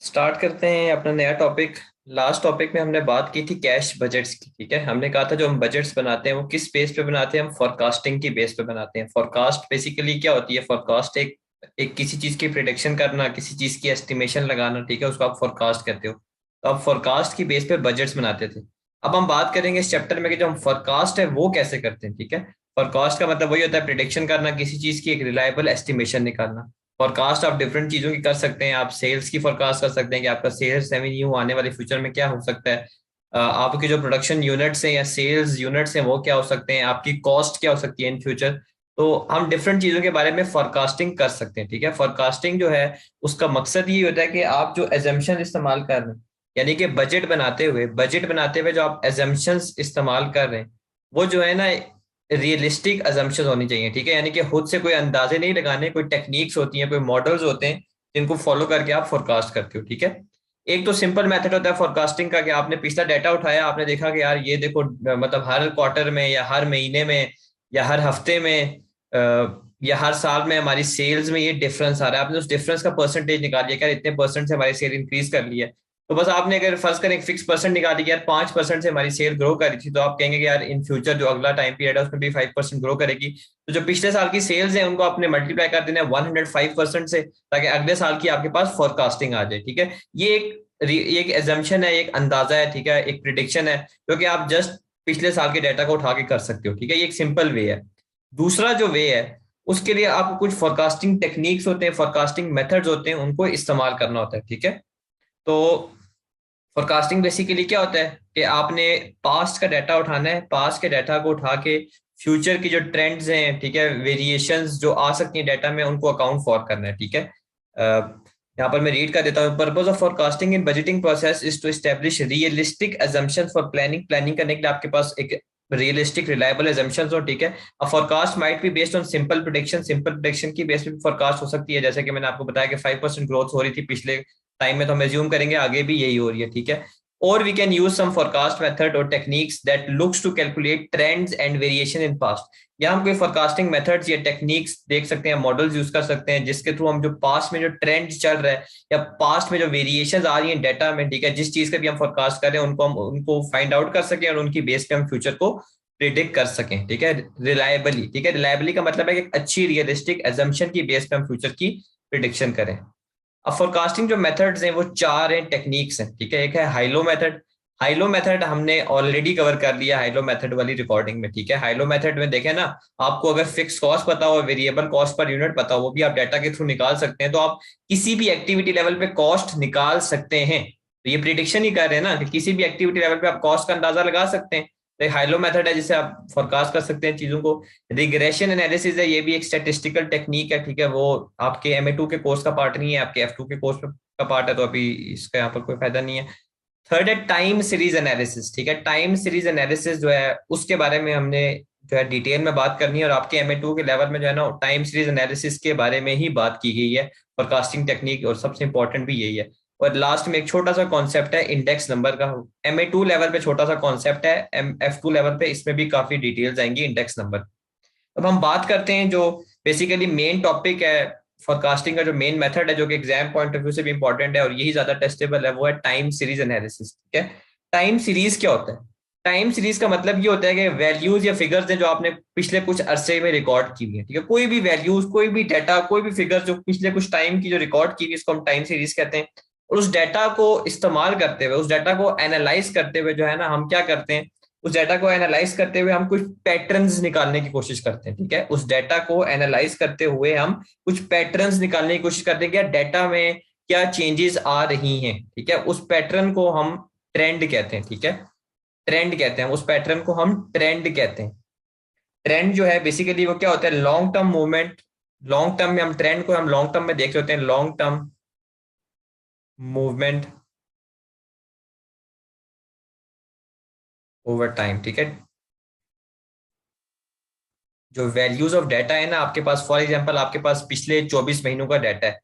Start करते हैं अपना नया टॉपिक। लास्ट टॉपिक में हमने बात की थी कैश बजट्स की। ठीक है, हमने कहा था जो हम बजट्स बनाते हैं वो किस बेस पे बनाते हैं, हम फोरकास्टिंग की बेस पे बनाते हैं। फोरकास्ट बेसिकली क्या होती है? फोरकास्ट एक एक किसी चीज की प्रिडिक्शन करना, किसी चीज की एस्टिमेशन लगाना। ठीक है, उसको आप फोरकास्ट कहते हो। तो आप फोरकास्ट की बेस पे बजट्स बनाते थे। अब हम बात करेंगे इस चैप्टर में कि जो हम फोरकास्ट है वो कैसे करते हैं। ठीक है, फोरकास्ट का मतलब वही होता है प्रिडिक्शन करना, किसी चीज की एक रिलायबल एस्टिमेशन निकालना। फोरकास्ट आप डिफरेंट चीजों की कर सकते हैं। आप सेल्स की फोरकास्ट कर सकते हैं कि आपका सेल्स रेवेन्यू आने वाले फ्यूचर में क्या हो सकता है। आपके जो प्रोडक्शन यूनिट्स हैं या सेल्स यूनिट्स हैं वो क्या हो सकते हैं, आपकी कॉस्ट क्या हो सकती है इन फ्यूचर। तो हम डिफरेंट चीजों के बारे में फोरकास्टिंग कर सकते हैं। ठीक है, फोरकास्टिंग जो है उसका मकसद ये होता है कि आप जो एजम्पशन इस्तेमाल कर रहे हैं, यानी कि बजट बनाते हुए जो आप एजम्पशंस इस्तेमाल कर रहे हैं वो जो है ना रियलिस्टिक अजम्पशन होनी चाहिए। ठीक है, यानी कि खुद से कोई अंदाजे नहीं लगाने, कोई टेक्निक्स होती हैं, कोई मॉडल्स होते हैं जिनको फॉलो करके आप फोरकास्ट करते हो। ठीक है, एक तो सिंपल मेथड होता है फोरकास्टिंग का कि आपने पिछला डाटा उठाया, आपने देखा कि यार ये देखो मतलब हर क्वार्टर में या हर महीने में या हर हफ्ते में या हर साल में हमारी सेल्स में ये डिफरेंस आ रहा है। आपने उस डिफरेंस का परसेंटेज निकाल लिया कि यार इतने परसेंट से हमारी सेल इंक्रीज कर लिया है। तो बस आपने अगर फर्ज करें एक फिक्स परसेंट निकाल दिया, यार 5% से हमारी सेल ग्रो कर रही थी, तो आप कहेंगे कि यार इन फ्यूचर जो अगला टाइम पीरियड है उसमें भी 5% ग्रो करेगी। तो जो पिछले साल की सेल्स है उनको आपने मल्टीप्लाई कर देना है 105% से, ताकि अगले साल की आपके पास फोरकास्टिंग आ जाए। ठीक है, ये एक एजम्पशन है, एक अंदाजा है। ठीक है, एक प्रिडिक्शन है जो कि आप जस्ट पिछले साल के डाटा को उठा के कर सकते हो। ठीक है, ये एक सिंपल वे है। दूसरा जो वे है उसके लिए आपको कुछ फोरकास्टिंग टेक्निक्स होते हैं, फोरकास्टिंग मेथड्स होते हैं, उनको इस्तेमाल करना होता है। ठीक है, तो फोरकास्टिंग बेसिकली क्या होता है कि आपने पास्ट का डाटा उठाना है, पास्ट के डाटा को उठा के फ्यूचर की जो ट्रेंड्स हैं, ठीक है, वेरिएशंस जो आ सकती हैं डाटा में, उनको अकाउंट फॉर करना है। ठीक है, यहाँ पर मैं रीड कर देता हूँ। Purpose of forecasting in budgeting process is to establish realistic assumption for planning. Planning करने के लिए आपके पास एक रियलिस्टिक रिलायबल एजम्पशंस हो। ठीक है, a forecast might be based on simple prediction. Simple prediction की बेस पे फोरकास्ट हो सकती है, जैसे कि मैंने आपको बताया कि 5% ग्रोथ हो रही थी पिछले टाइम में, तो हम एज्यूम करेंगे आगे भी यही हो रही है। ठीक है, और we can use some forecast method और techniques that looks to calculate trends and variation in past. या हम कोई फोरकास्टिंग मेथड्स या टेक्निक्स देख सकते हैं, मॉडल्स यूज कर सकते हैं, जिसके थ्रू हम जो पास्ट में जो ट्रेंड चल रहा है या पास्ट में जो वेरिएशन आ रही है डाटा में, ठीक है, जिस चीज का भी हम फोरकास्ट कर रहे हैं उनको हम उनको फाइंड आउट कर सकें और उनकी बेस पे हम फ्यूचर को प्रिडिक्ट कर सकें। ठीक है, रिलायबली। ठीक है, रिलायबली का मतलब है कि अच्छी रियलिस्टिक एजम्पशन की बेस पे हम फ्यूचर की प्रिडिक्शन करें। अब फोरकास्टिंग जो मेथड्स हैं वो चार हैं, टेक्निक्स हैं। ठीक है, एक है हाइलो मेथड। हाइलो मेथड हमने ऑलरेडी कवर कर लिया हाइलो मेथड वाली रिकॉर्डिंग में। ठीक है, हाइलो मेथड में देखें ना, आपको अगर फिक्स कॉस्ट पता हो, वेरिएबल कॉस्ट पर यूनिट पता हो, वो भी आप डाटा के थ्रू निकाल सकते हैं। तो आप किसी भी एक्टिविटी लेवल पे कॉस्ट निकाल सकते हैं। तो ये प्रिडिक्शन ही कर रहे हैं ना कि किसी भी एक्टिविटी लेवल पे आप कॉस्ट का अंदाजा लगा सकते हैं। तो हाइलो मेथड है जिससे आप फोरकास्ट कर सकते हैं चीजों को। रिग्रेशन एनालिसिस है, ये भी एक स्टैटिस्टिकल टेक्निक है। ठीक है, वो आपके MA2 के कोर्स का पार्ट नहीं है, आपके F2 के कोर्स का पार्ट है, तो अभी इसका यहाँ पर कोई फायदा नहीं है। थर्ड है टाइम सीरीज एनालिसिस। ठीक है, टाइम सीरीज एनालिसिस जो है उसके बारे में हमने जो है डिटेल में बात करनी है, और आपके MA2 के लेवल में जो है ना टाइम सीरीज एनालिसिस के बारे में ही बात की गई है, फोरकास्टिंग टेक्निक, और सबसे इंपॉर्टेंट भी यही है। और लास्ट में एक छोटा सा कॉन्सेप्ट है इंडेक्स नंबर का। MA2 लेवल पे छोटा सा कॉन्सेप्ट है, F2 लेवल पे इसमें भी काफी डिटेल्स आएंगी, इंडेक्स नंबर। अब हम बात करते हैं जो बेसिकली मेन टॉपिक है फोरकास्टिंग का, जो मेन मेथड है जो कि एग्जाम पॉइंट ऑफ व्यू से भी इंपॉर्टेंट है और यही ज्यादा टेस्टेबल है, वो है टाइम सीरीज एनालिसिस। ठीक है, टाइम सीरीज क्या होता है? टाइम सीरीज का मतलब ये होता है कि वैल्यूज या फिगर्स हैं जो आपने पिछले कुछ अरसे में रिकॉर्ड की हुई है। ठीक है, कोई भी वैल्यूज, कोई भी डाटा, कोई भी फिगर जो पिछले कुछ टाइम की जो रिकॉर्ड की हुई, इसको हम टाइम सीरीज कहते हैं। और उस डाटा को इस्तेमाल करते हुए, उस डाटा को एनालाइज करते हुए जो है ना, हम क्या करते हैं, उस डाटा को एनालाइज करते हुए हम कुछ पैटर्न्स निकालने की कोशिश करते हैं। ठीक है, उस डाटा को एनालाइज करते हुए हम कुछ पैटर्न्स निकालने की कोशिश करते हैं कि डाटा में क्या चेंजेस आ रही हैं। ठीक है, उस पैटर्न को हम ट्रेंड कहते हैं। ठीक है, ट्रेंड कहते हैं, उस पैटर्न को हम ट्रेंड कहते हैं। ट्रेंड जो है बेसिकली वो क्या होता है, long term movement. Long term में हम ट्रेंड को हम लॉन्ग टर्म में देख रहे होते हैं, long term movement over time. ठीक है, जो वैल्यूज ऑफ डाटा है ना आपके पास, फॉर एग्जांपल आपके पास पिछले 24 महीनों का डाटा है,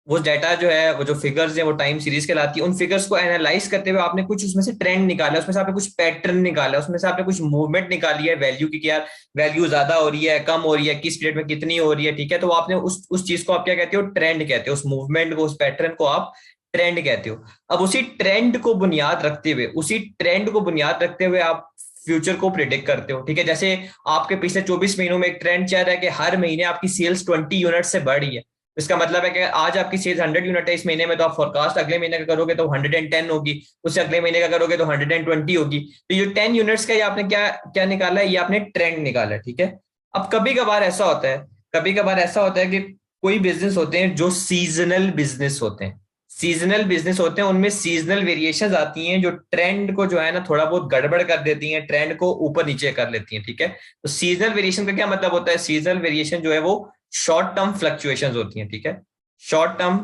वो डाटा जो है, वो जो फिगर्स है वो टाइम सीरीज कहलाती है। उन फिगर्स को एनालाइज करते हुए आपने कुछ उसमें से ट्रेंड निकाला, उसमें से आपने कुछ पैटर्न निकाला, उसमें से आपने कुछ मूवमेंट निकाली है वैल्यू की, कि यार वैल्यू ज्यादा हो रही है, कम हो रही है, किस पीरियड में कितनी हो रही है। ठीक है, तो आपने उस चीज को आप क्या कहते हो, ट्रेंड कहते हो। उस मूवमेंट को, उस पैटर्न को आप ट्रेंड कहते हो। अब उसी ट्रेंड को बुनियाद रखते हुए आप फ्यूचर को प्रिडिक्ट करते हो, ठीक है। जैसे आपके पिछले 24 महीनों में एक ट्रेंड चल रहा है कि हर महीने आपकी सेल्स 20 यूनिट से बढ़ रही है। इसका मतलब है कि आज आपकी सेल्स 100 यूनिट है इस महीने में, तो आप फोरकास्ट अगले महीने का करोगे तो 110 होगी, उससे अगले महीने का करोगे तो 120 होगी। तो ये 10 यूनिट्स का ये आपने क्या क्या निकाला है, ये आपने ट्रेंड निकाला है, ठीक है। अब कभी कभार ऐसा होता है कि कोई बिजनेस होते हैं जो सीजनल बिजनेस होते हैं, उनमें सीजनल वेरिएशंस आती हैं जो ट्रेंड को जो है ना थोड़ा बहुत गड़बड़ कर देती हैं, ट्रेंड को ऊपर नीचे कर लेती हैं, ठीक है। तो सीजनल वेरिएशन का क्या मतलब होता है, सीजनल वेरिएशन जो है वो शॉर्ट टर्म फ्लक्चुएशंस होती हैं, ठीक है। शॉर्ट टर्म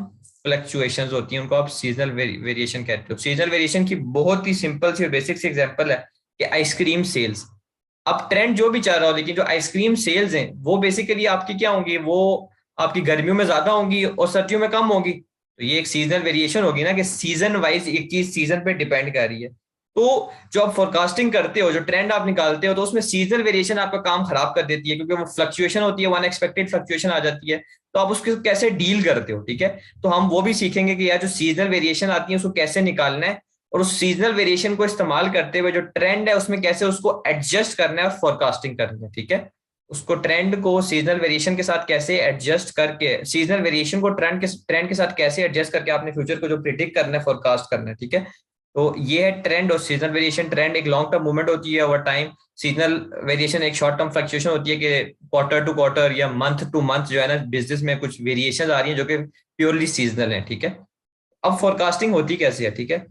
फ्लक्चुएशंस होती हैं, उनको आप सीजनल वेरिएशन कहते हो। सीजनल वेरिएशन की बहुत ही सिंपल सी और बेसिक सी एग्जांपल है कि आइसक्रीम सेल्स। अब ट्रेंड जो भी चल रहा हो, लेकिन जो आइसक्रीम सेल्स हैं वो बेसिकली आपकी क्या होंगी, वो आपकी गर्मियों में ज्यादा होंगी और सर्दियों में कम होगी। तो ये एक सीजनल वेरिएशन होगी ना, कि सीजन वाइज एक चीज सीजन पे डिपेंड कर रही है। तो जो आप फोरकास्टिंग करते हो, जो ट्रेंड आप निकालते हो, तो उसमें सीजनल वेरिएशन आपका काम खराब कर देती है, क्योंकि वो फ्लक्चुएशन होती है, अनएक्सपेक्टेड फ्लक्चुएशन आ जाती है। तो आप उसको कैसे डील करते हो, ठीक है। तो हम वो भी सीखेंगे कि यार जो सीजनल वेरिएशन आती है उसको कैसे निकालना है, और उस सीजनल वेरिएशन को इस्तेमाल करते हुए जो ट्रेंड है उसमें कैसे उसको एडजस्ट करना है और फोरकास्टिंग करनी है, ठीक है। उसको ट्रेंड को सीजनल वेरिएशन के साथ कैसे एडजस्ट करके, सीजनल वेरिएशन को ट्रेंड के साथ कैसे एडजस्ट करके आपने फ्यूचर को जो प्रिडिक्ट करना है, फोरकास्ट करना है, ठीक है। तो ये है ट्रेंड और सीजनल वेरिएशन। ट्रेंड एक लॉन्ग टर्म मूवमेंट होती है ओवर टाइम, सीजनल वेरिएशन एक शॉर्ट टर्म फ्लक्चुएशन होती है कि क्वार्टर टू क्वार्टर या मंथ टू मंथ जो है ना बिजनेस में कुछ वेरिएशन आ रही है जो कि प्योरली सीजनल है, ठीक है। अब फोरकास्टिंग होती कैसे है, ठीक है।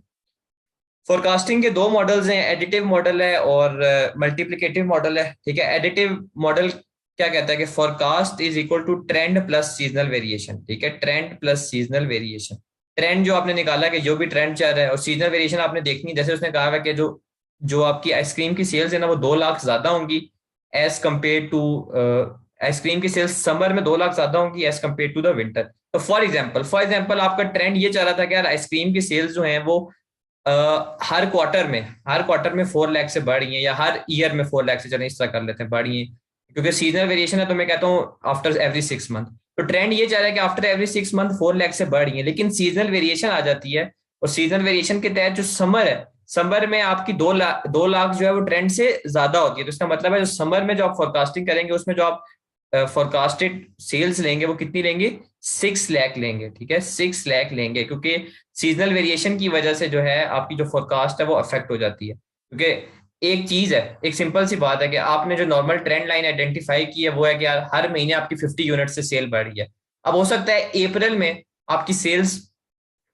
फोरकास्टिंग के दो मॉडल्स हैं, एडिटिव मॉडल है और मल्टीप्लिकेटिव मॉडल है, ठीक है। एडिटिव मॉडल क्या कहता है कि forecast is equal to trend plus seasonal variation, ठीक है। Trend plus seasonal variation, trend जो आपने निकाला कि जो भी ट्रेंड चल रहा है, और सीजनल वेरिएशन आपने देखनी, जैसे उसने कहा है कि जो जो आपकी आइसक्रीम की सेल्स है ना वो 2 लाख ज्यादा होंगी एज कम्पेयर टू, आइसक्रीम की सेल्स समर में 2 लाख ज्यादा होंगी as compared to the winter. तो फॉर एग्जाम्पल आपका ट्रेंड ये चल रहा था कि यार आइसक्रीम की सेल्स जो है वो हर क्वार्टर में 4 लाख से बढ़ रही है, या हर ईयर में 4 लाख से, चलें इस तरह कर लेते हैं, बढ़ रही है। क्योंकि सीजनल वेरिएशन है तो मैं कहता हूँ आफ्टर एवरी 6 मंथ। तो ट्रेंड ये चल रहा है कि आफ्टर एवरी 6 मंथ 4 लाख से बढ़ रही है, लेकिन सीजनल वेरिएशन आ जाती है, और सीजनल वेरिएशन के तहत जो समर है, समर में आपकी 2 लाख जो है वो ट्रेंड से ज्यादा होती है। तो इसका मतलब है जो समर में जो आप फोरकास्टिंग करेंगे उसमें जो आप फोरकास्टेड सेल्स लेंगे वो कितनी लेंगे, 6 लाख लेंगे, ठीक है। 6 लाख लेंगे, क्योंकि सीजनल वेरिएशन की वजह से जो है आपकी जो फोरकास्ट है वो अफेक्ट हो जाती है। क्योंकि एक चीज है, एक सिंपल सी बात है कि आपने जो नॉर्मल ट्रेंड लाइन आइडेंटिफाई की है वो है कि यार हर महीने आपकी 50 यूनिट से सेल बढ़ रही है। अब हो सकता है अप्रैल में आपकी सेल्स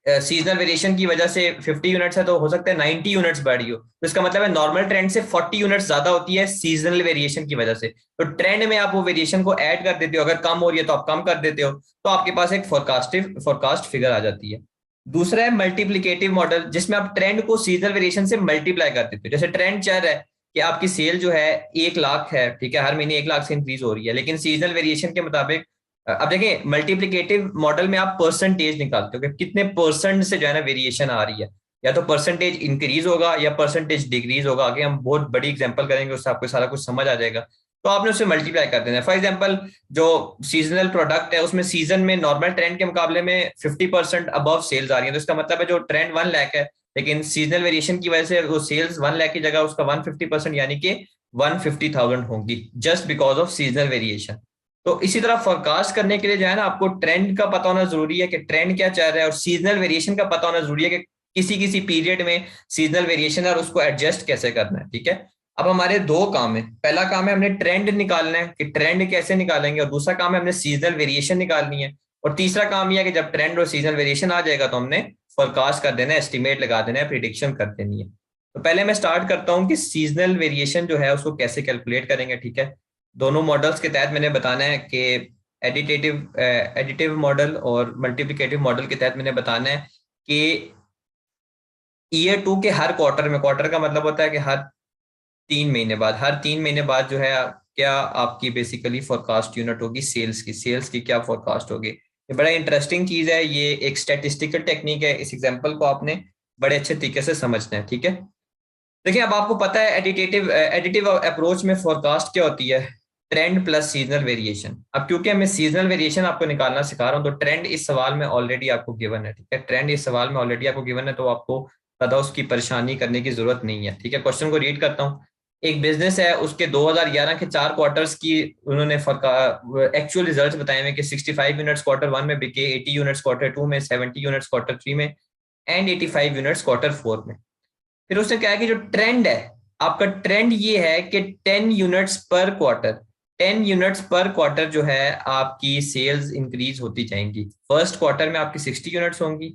सीजनल वेरिएशन की वजह से 50 यूनिट्स है, तो हो सकता है 90 यूनिट्स बढ़ी हो। तो इसका मतलब है नॉर्मल ट्रेंड से 40 यूनिट्स ज्यादा होती है सीजनल वेरिएशन की वजह से। तो ट्रेंड में आप वो वेरिएशन को ऐड कर देते हो, अगर कम हो रही है तो आप कम कर देते हो, तो आपके पास एक फोरकास्ट फिगर आ जाती है। दूसरा है मल्टीप्लिकेटिव मॉडल, जिसमें आप ट्रेंड को सीजनल वेरिएशन से मल्टीप्लाई कर देते हो। जैसे ट्रेंड चल रहा है कि आपकी सेल जो है 1 लाख है, ठीक है, हर महीने 1 लाख से इंक्रीज हो रही है, लेकिन सीजनल वेरिएशन के मुताबिक अब देखिए मल्टीप्लिकेटिव मॉडल में आप परसेंटेज निकालते हो कि कितने परसेंट से जो है ना वेरिएशन आ रही है, या तो परसेंटेज इंक्रीज होगा या परसेंटेज डिक्रीज होगा। आगे हम बहुत बड़ी एग्जांपल करेंगे, उससे आपको सारा कुछ समझ आ जाएगा। तो आपने उससे मल्टीप्लाई कर देना है। फॉर एग्जांपल जो सीजनल प्रोडक्ट है उसमें सीजन में नॉर्मल ट्रेंड के मुकाबले में 50% अबव सेल्स आ रही है, तो इसका मतलब है जो ट्रेंड 1 लाख है, लेकिन सीजनल वेरिएशन की वजह से वो सेल्स 1 लाख की जगह उसका 150% यानी कि 150,000 होंगी, just because of seasonal variation. तो इसी तरह फोरकास्ट करने के लिए जो है ना आपको ट्रेंड का पता होना जरूरी है कि ट्रेंड क्या चल रहा है, और सीजनल वेरिएशन का पता होना जरूरी है कि किसी किसी पीरियड में सीजनल वेरिएशन है और उसको एडजस्ट कैसे करना है, ठीक है। अब हमारे दो काम है, पहला काम है हमने ट्रेंड निकालना है कि ट्रेंड कैसे निकालेंगे, और दूसरा काम है हमने सीजनल वेरिएशन निकालनी है, और तीसरा काम यह है कि जब ट्रेंड और सीजनल वेरिएशन आ जाएगा तो हमने फोरकास्ट कर देना है, एस्टिमेट लगा देना है, प्रिडिक्शन कर देनी है। तो पहले मैं स्टार्ट करता हूँ कि सीजनल वेरिएशन जो है उसको कैसे कैलकुलेट करेंगे, ठीक है। दोनों मॉडल्स के तहत मैंने बताना है कि एडिटिव मॉडल और मल्टीप्लिकेटिव मॉडल के तहत मैंने बताना है कि ईयर 2 के हर क्वार्टर में, क्वार्टर का मतलब होता है कि हर 3 महीने बाद जो है क्या आपकी बेसिकली फोरकास्ट यूनिट होगी, सेल्स की क्या फोरकास्ट होगी। ये बड़ा इंटरेस्टिंग चीज है, ये एक स्टैटिस्टिकल टेक्निक है। इस एग्जांपल को आपने बड़े अच्छे तरीके से समझना है, ठीक है। देखिए अब आपको पता है एडिटिव अप्रोच में फोरकास्ट क्या होती है। Trend plus seasonal variation. अब क्योंकि मैं सीजनल वेरिएशन आपको निकालना सिखा रहा हूं, तो ट्रेंड इस सवाल में ऑलरेडी आपको गिवन है, ठीक है। ट्रेंड इस सवाल में ऑलरेडी आपको गिवन है, तो आपको ज्यादा उसकी परेशानी करने की जरूरत नहीं है, ठीक है। क्वेश्चन को रीड करता हूँ। एक बिजनेस है, उसके 2011 के 4 क्वार्टर्स की उन्होंने एक्चुअल रिजल्ट्स बताए हुए कि 65 यूनिट्स क्वार्टर वन में बिके, 80 यूनिट्स क्वार्टर टू में, 70 यूनिट्स क्वार्टर थ्री में, एंड 85 यूनिट्स क्वार्टर फोर में। फिर उसने कहा कि जो ट्रेंड है, आपका ट्रेंड ये है कि 10 यूनिट्स पर क्वार्टर, 10 यूनिट्स पर क्वार्टर जो है आपकी सेल्स इंक्रीज होती जाएंगी। फर्स्ट क्वार्टर में आपकी 60 यूनिट्स होंगी,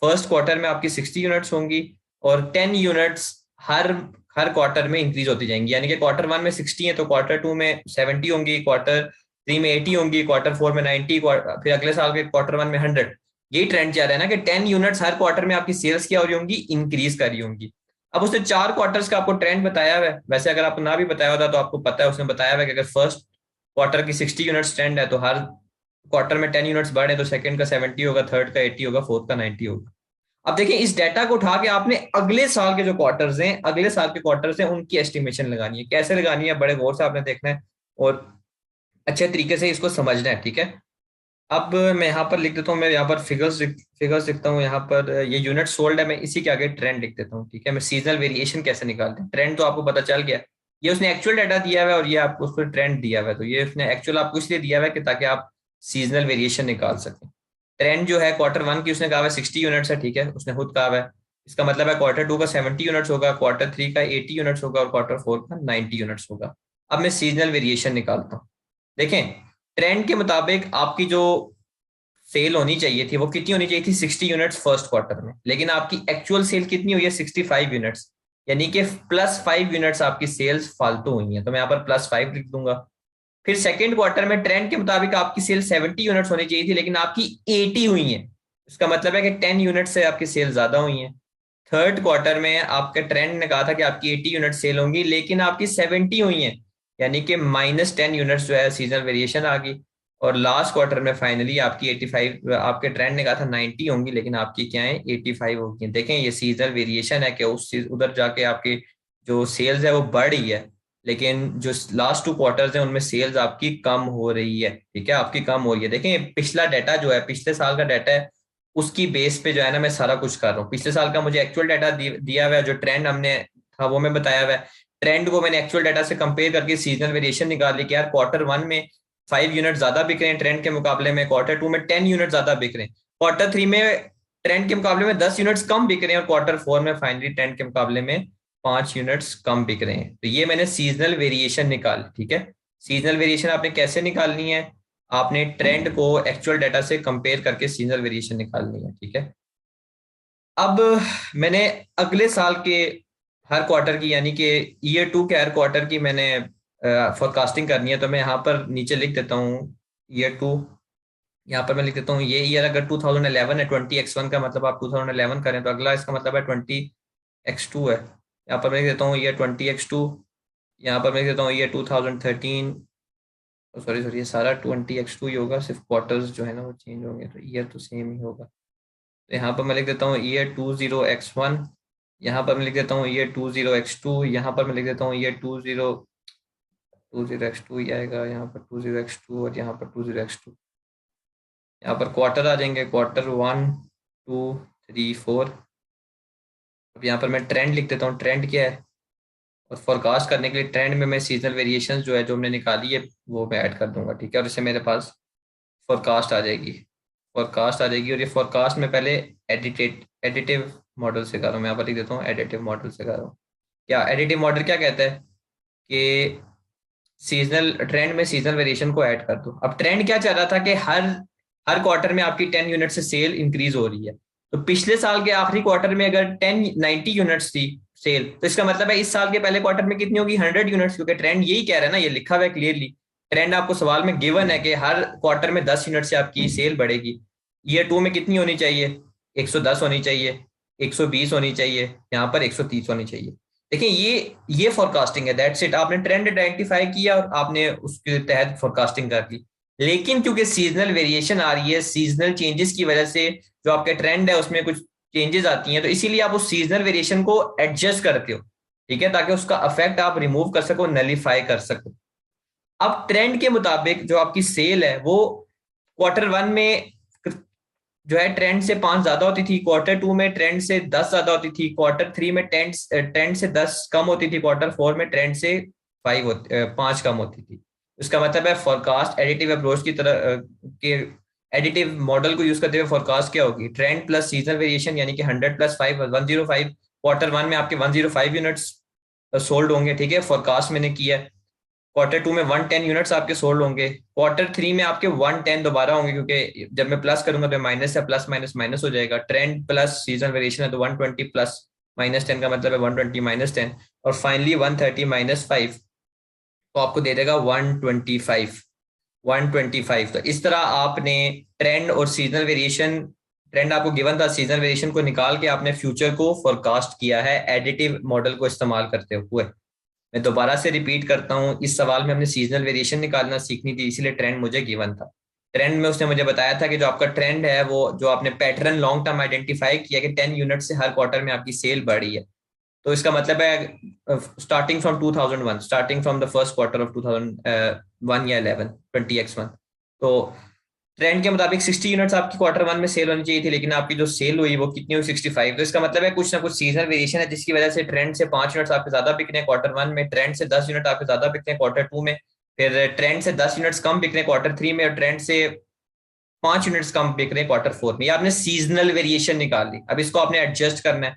फर्स्ट क्वार्टर में आपकी 60 यूनिट्स होंगी, और 10 यूनिट्स हर हर क्वार्टर में इंक्रीज होती जाएंगी। यानी कि क्वार्टर वन में 60 है तो क्वार्टर टू में 70 होंगी, क्वार्टर थ्री में 80 होंगी, क्वार्टर फोर में 90, फिर अगले साल के क्वार्टर वन में 100। यही ट्रेंड चल रहा है ना कि 10 यूनिट्स हर क्वार्टर में आपकी सेल्स क्या हो रही होंगी, इंक्रीज कर रही होंगी। अब उसने 4 क्वार्टर्स का आपको ट्रेंड बताया हुआ है। वैसे अगर आपको ना भी बताया होता तो आपको पता है, उसने बताया हुआ है कि अगर फर्स्ट क्वार्टर की 60 यूनिट्स ट्रेंड है तो हर क्वार्टर में 10 यूनिट्स बढ़े, तो सेकंड का 70 होगा, थर्ड का 80 होगा, फोर्थ का 90 होगा। अब देखिए, इस डाटा को उठा के आपने अगले साल के जो क्वार्टर्स हैं, अगले साल के क्वार्टर्स हैं, उनकी एस्टिमेशन लगानी है। कैसे लगानी है, बड़े गौर से आपने देखना है और अच्छे तरीके से इसको समझना है, ठीक है। अब मैं यहाँ पर लिख देता हूँ, मैं यहाँ पर फिगर्स लिखता हूँ। यहाँ पर ये यूनिट सोल्ड है, मैं इसी के आगे ट्रेंड लिख देता हूँ, ठीक है। मैं सीजनल वेरिएशन कैसे निकालते हैं, ट्रेंड तो आपको पता चल गया। ये उसने एक्चुअल डाटा दिया हुआ है और ये आपको उसको ट्रेंड दिया हुआ है, तो ये उसने एक्चुअल आपको इसलिए दिया हुआ है कि ताकि आप सीजनल वेरिएशन निकाल सकें। ट्रेंड जो है क्वार्टर वन की उसने कहा हुआ 60 यूनिट्स है, ठीक है, उसने खुद कहा हुआ है। इसका मतलब है क्वार्टर टू का 70 यूनिट्स होगा, क्वार्टर थ्री का 80 यूनिट्स होगा, और क्वार्टर फोर का 90 यूनिट्स होगा। अब मैं सीजनल वेरिएशन निकालता हूँ। देखें, ट्रेंड के मुताबिक आपकी जो सेल होनी चाहिए थी वो कितनी होनी चाहिए थी, 60 यूनिट्स फर्स्ट क्वार्टर में, लेकिन आपकी एक्चुअल सेल कितनी हुई है, 65 यूनिट्स। यानी कि +5 यूनिट्स आपकी सेल्स फालतू हुई है, तो मैं यहाँ पर +5 लिख दूंगा। फिर सेकंड क्वार्टर में ट्रेंड के मुताबिक आपकी सेल 70 यूनिट्स होनी चाहिए थी, लेकिन आपकी 80 हुई है। इसका मतलब है कि 10 यूनिट से आपकी सेल ज्यादा हुई है। थर्ड क्वार्टर में आपके ट्रेंड ने कहा था कि आपकी 80 यूनिट सेल होंगी, लेकिन आपकी 70 हुई है, यानी कि -10 यूनिट्स जो है सीजनल वेरिएशन आ गई। और लास्ट क्वार्टर में फाइनली आपकी 85, आपके ट्रेंड ने कहा था 90 होंगी, लेकिन आपकी क्या है, 85 होगी। देखें, ये सीजनल वेरिएशन है कि उस चीज उधर जाके आपकी जो सेल्स है वो बढ़ रही है, लेकिन जो लास्ट 2 क्वार्टर्स हैं उनमें सेल्स आपकी कम हो रही है, ठीक है, आपकी कम हो रही है। देखें, पिछला डाटा जो है, पिछले साल का डाटा है, उसकी बेस पे जो है ना मैं सारा कुछ कर रहा हूँ। पिछले साल का मुझे एक्चुअल डाटा दिया हुआ है, जो ट्रेंड हमने था वो मैं बताया हुआ है। ट्रेंड को मैंने एक्चुअल डाटा से कंपेयर करके सीजनल वेरिएशन निकाल ली कि यार क्वार्टर वन में 5 यूनिट ज्यादा बिक रहे हैं ट्रेंड के मुकाबले में, क्वार्टर टू में 10 यूनिट ज्यादा बिक रहे हैं, क्वार्टर थ्री में ट्रेंड के मुकाबले में 10 यूनिट्स कम बिक रहे हैं, और क्वार्टर फोर में फाइनली ट्रेंड के मुकाबले में 5 यूनिट्स कम बिक रहे हैं। तो ये मैंने सीजनल वेरिएशन निकाल, ठीक है। सीजनल वेरिएशन आपने कैसे निकालनी है, आपने ट्रेंड को एक्चुअल डाटा से कंपेयर करके सीजनल वेरिएशन निकालनी है, ठीक है। अब मैंने अगले साल के हर क्वार्टर की, यानी कि ईयर टू के हर क्वार्टर की मैंने फोरकास्टिंग करनी है, तो मैं यहाँ पर नीचे लिख देता हूँ ईयर टू। यहाँ पर मैं लिख देता हूँ ये ईयर अगर 2011 है, 20x1 का मतलब आप 2011 करें, तो अगला इसका मतलब है 20x2 है। यहाँ पर मैं लिख देता हूँ ईयर 20x2। यहाँ पर मैं लिख देता हूँ ईयर 2013। सॉरी सॉरी, ये सारा 20x2 ही होगा, सिर्फ क्वार्टर्स जो है ना वो चेंज होंगे, तो ईयर तो सेम ही होगा। तो यहाँ पर मैं लिख देता हूँ ईयर 20x1। यहाँ पर मैं लिख देता हूँ ईयर 20x2। यहाँ पर मैं लिख देता हूँ ईयर 20x2 ही आएगा, यहाँ पर 20x2 और यहाँ पर 20x2। यहाँ पर क्वार्टर आ जाएंगे, क्वार्टर 1 2 3 4। अब यहाँ पर मैं ट्रेंड लिख देता हूँ, ट्रेंड क्या है, और फोरकास्ट करने के लिए ट्रेंड में मैं सीजनल वेरिएशन जो है जो हमने निकाली है वो मैं ऐड कर दूंगा, ठीक है। और इससे मेरे पास फोरकास्ट आ जाएगी, फोरकास्ट आ जाएगी। और ये फोरकास्ट में पहले एडिटिव मॉडल से कर रहा हूँ, मैं यहाँ पर लिख देता हूँ एडिटिव मॉडल से कर रहा हूँ। क्या एडिटिव मॉडल क्या कहता है कि सीजनल ट्रेंड में सीजनल वेरिएशन को ऐड कर दो। अब ट्रेंड क्या चल रहा था कि हर हर क्वार्टर में आपकी 10 यूनिट से सेल इंक्रीज हो रही है। तो पिछले साल के आखिरी क्वार्टर में अगर 90 यूनिट्स थी सेल, तो इसका मतलब है इस साल के पहले क्वार्टर में कितनी होगी, 100 यूनिट्स, क्योंकि ट्रेंड यही कह रहा है ना, ये लिखा हुआ है क्लियरली। ट्रेंड आपको सवाल में गिवन है कि हर क्वार्टर में 10 यूनिट से आपकी सेल बढ़ेगी। ईयर टू में कितनी होनी चाहिए, 110 होनी चाहिए, 120 होनी चाहिए, यहाँ पर 130 होनी चाहिए। देखिए, ये फोरकास्टिंग है, दैट्स इट। आपने ट्रेंड आइडेंटिफाई किया और आपने उसके तहत फोरकास्टिंग कर ली। लेकिन क्योंकि सीजनल वेरिएशन आ रही है, सीजनल चेंजेस की वजह से जो आपके ट्रेंड है उसमें कुछ चेंजेस आती हैं, तो इसीलिए आप उस सीजनल वेरिएशन को एडजस्ट करते हो, ठीक है, ताकि उसका इफेक्ट आप रिमूव कर सको, नलीफाई कर सको। अब ट्रेंड के मुताबिक जो आपकी सेल है वो Q1 में जो है ट्रेंड से 5 ज्यादा होती थी, Q2 में ट्रेंड से 10 ज्यादा होती थी, Q3 में ट्रेंड से 10 कम होती थी, Q4 में ट्रेंड से 5 कम होती थी। इसका मतलब है फोरकास्ट एडिटिव अप्रोच की तरह के एडिटिव मॉडल को यूज करते हुए फोरकास्ट क्या होगी, ट्रेंड प्लस सीजनल वेरिएशन, यानी कि 100 प्लस 5 105। Q1 में आपके 105 यूनिट्स सोल्ड होंगे, ठीक है, फोरकास्ट मैंने किया है। Q2 में 110 यूनिट्स आपके सोल्ड होंगे, Q3 में आपके 110 दोबारा होंगे, क्योंकि जब मैं प्लस करूंगा तो माइनस से प्लस माइनस माइनस हो जाएगा। ट्रेंड प्लस सीजन वेरिएशन है तो 120 प्लस माइनस 10 का मतलब है 120 माइनस 10, और फाइनली 130 माइनस 5 तो आपको दे देगा 125। 125 तो इस तरह आपने ट्रेंड और सीजनल वेरिएशन, ट्रेंड आपको गिवन था, सीजनल वेरिएशन को निकाल के आपने फ्यूचर को फोरकास्ट किया है एडिटिव मॉडल को इस्तेमाल करते हुए। मैं दोबारा से रिपीट करता हूँ, इस सवाल में हमने सीजनल वेरिएशन निकालना सीखनी थी, इसीलिए ट्रेंड मुझे गिवन था। ट्रेंड में उसने मुझे बताया था कि जो आपका ट्रेंड है वो जो आपने पैटर्न लॉन्ग टर्म आइडेंटिफाई किया कि 10 यूनिट से हर क्वार्टर में आपकी सेल बढ़ी है, तो इसका मतलब है starting from 2001, starting from the first quarter of 2001 या 11 20x1। तो ट्रेंड के मुताबिक 60 यूनिट्स आपकी Q1 में सेल होनी चाहिए थी, लेकिन आपकी जो सेल हुई वो कितनी हुई, 65। तो इसका मतलब है कुछ ना कुछ सीजनल वेरिएशन है जिसकी वजह से ट्रेंड से 5 यूनिट्स आपके ज्यादा बिकने Q1 में, ट्रेंड से 10 यूनिट आपके ज्यादा बिकने Q2 में, फिर ट्रेंड से 10 यूनिट्स कम बिकने Q3 में, और ट्रेंड से 5 यूनिट्स कम बिक रहे Q4 में। ये आपने सीजनल वेरिएशन निकाल ली, अब इसको आपने एडजस्ट करना है।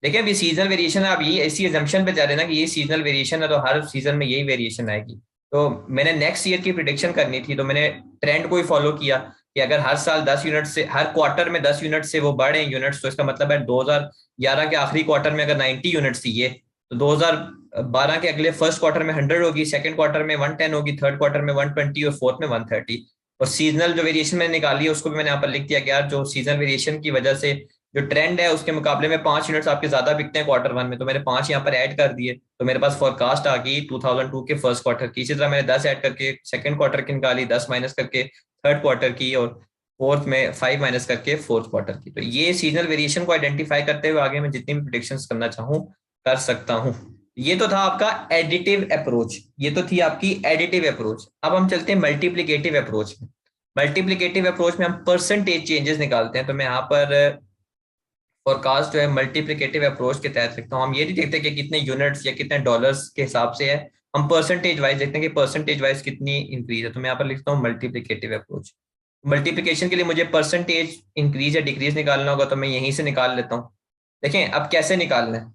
देखिए अभी सीजनल वेरिएशन है, आप ये ऐसी एजम्पशन पे जा रहे हैं ना कि ये सीजनल वेरिएशन है तो हर सीजन में यही वेरिएशन आएगी। तो मैंने नेक्स्ट ईयर की प्रिडिक्शन करनी थी, तो मैंने ट्रेंड को ही फॉलो किया कि अगर हर साल 10 यूनिट से, हर क्वार्टर में 10 यूनिट से वो बढ़े यूनिट्स, तो इसका मतलब है 2011 के आखिरी क्वार्टर में अगर 90 यूनिट्स थी ये, तो 2012 के अगले फर्स्ट क्वार्टर में 100 होगी, सेकंड क्वार्टर में 110 होगी, थर्ड क्वार्टर में 120 और फोर्थ में 130। और सीजनल जो वेरिएशन मैंने निकाली है उसको भी मैंने यहाँ पर लिख दिया कि यार जो सीजनल वेरिएशन की वजह से जो ट्रेंड है उसके मुकाबले में 5 यूनिट्स आपके ज्यादा बिकते हैं Q1 में, तो मैंने 5 यहाँ पर ऐड कर दिए, तो मेरे पास फोरकास्ट आ गई 2002 के फर्स्ट क्वार्टर की। इसी तरह मैंने 10 ऐड करके सेकंड क्वार्टर की निकाली, 10 माइनस करके थर्ड क्वार्टर की, और फोर्थ में 5 माइनस करके फोर्थ क्वार्टर की। तो ये सीजनल वेरिएशन को आइडेंटिफाई करते हुए आगे मैं जितनी भी प्रिडिक्शन करना चाहूँ कर सकता हूँ। ये तो था आपका एडिटिव अप्रोच, ये तो थी आपकी एडिटिव अप्रोच। अब हम चलते हैं मल्टीप्लीकेटिव अप्रोच में। मल्टीप्लीकेटिव अप्रोच में हम परसेंटेज चेंजेस निकालते हैं। तो मैं यहाँ पर फोरकास्ट जो है मल्टीप्लिकेटिव अप्रोच के तहत लिखता हूँ। हम ये नहीं देखते कि कितने यूनिट्स या कितने डॉलर्स के हिसाब से है, हम परसेंटेज वाइज देखते हैं कि परसेंटेज वाइज कितनी इंक्रीज है। तो मैं यहाँ पर लिखता हूँ मल्टीप्लिकेटिव अप्रोच। मल्टीप्लिकेशन के लिए मुझे परसेंटेज इंक्रीज या डिक्रीज निकालना होगा, तो मैं यहीं से निकाल लेता हूँ। देखें अब कैसे निकालना है,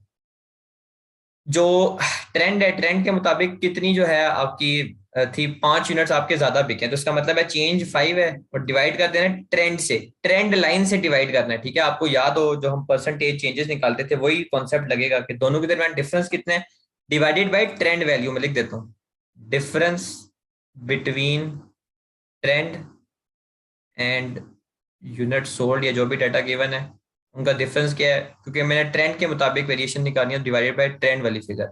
जो ट्रेंड है, ट्रेंड के मुताबिक कितनी जो है आपकी थी, 5 यूनिट्स आपके ज्यादा बिके हैं, तो इसका मतलब है चेंज 5 है, और डिवाइड कर देना है ट्रेंड से, ट्रेंड लाइन से डिवाइड करना है। ठीक है, आपको याद हो जो हम परसेंटेज चेंजेस निकालते थे वही कॉन्सेप्ट लगेगा कि दोनों के दरमियान डिफरेंस कितने हैं, डिवाइडेड बाई ट्रेंड वैल्यू में लिख देता हूँ। Difference between trend and unit sold, या जो भी डाटा गिवन है उनका डिफरेंस क्या है, क्योंकि मैंने ट्रेंड के मुताबिक वेरिएशन निकालनी है, डिवाइडेड बाई ट्रेंड वाली फिगर।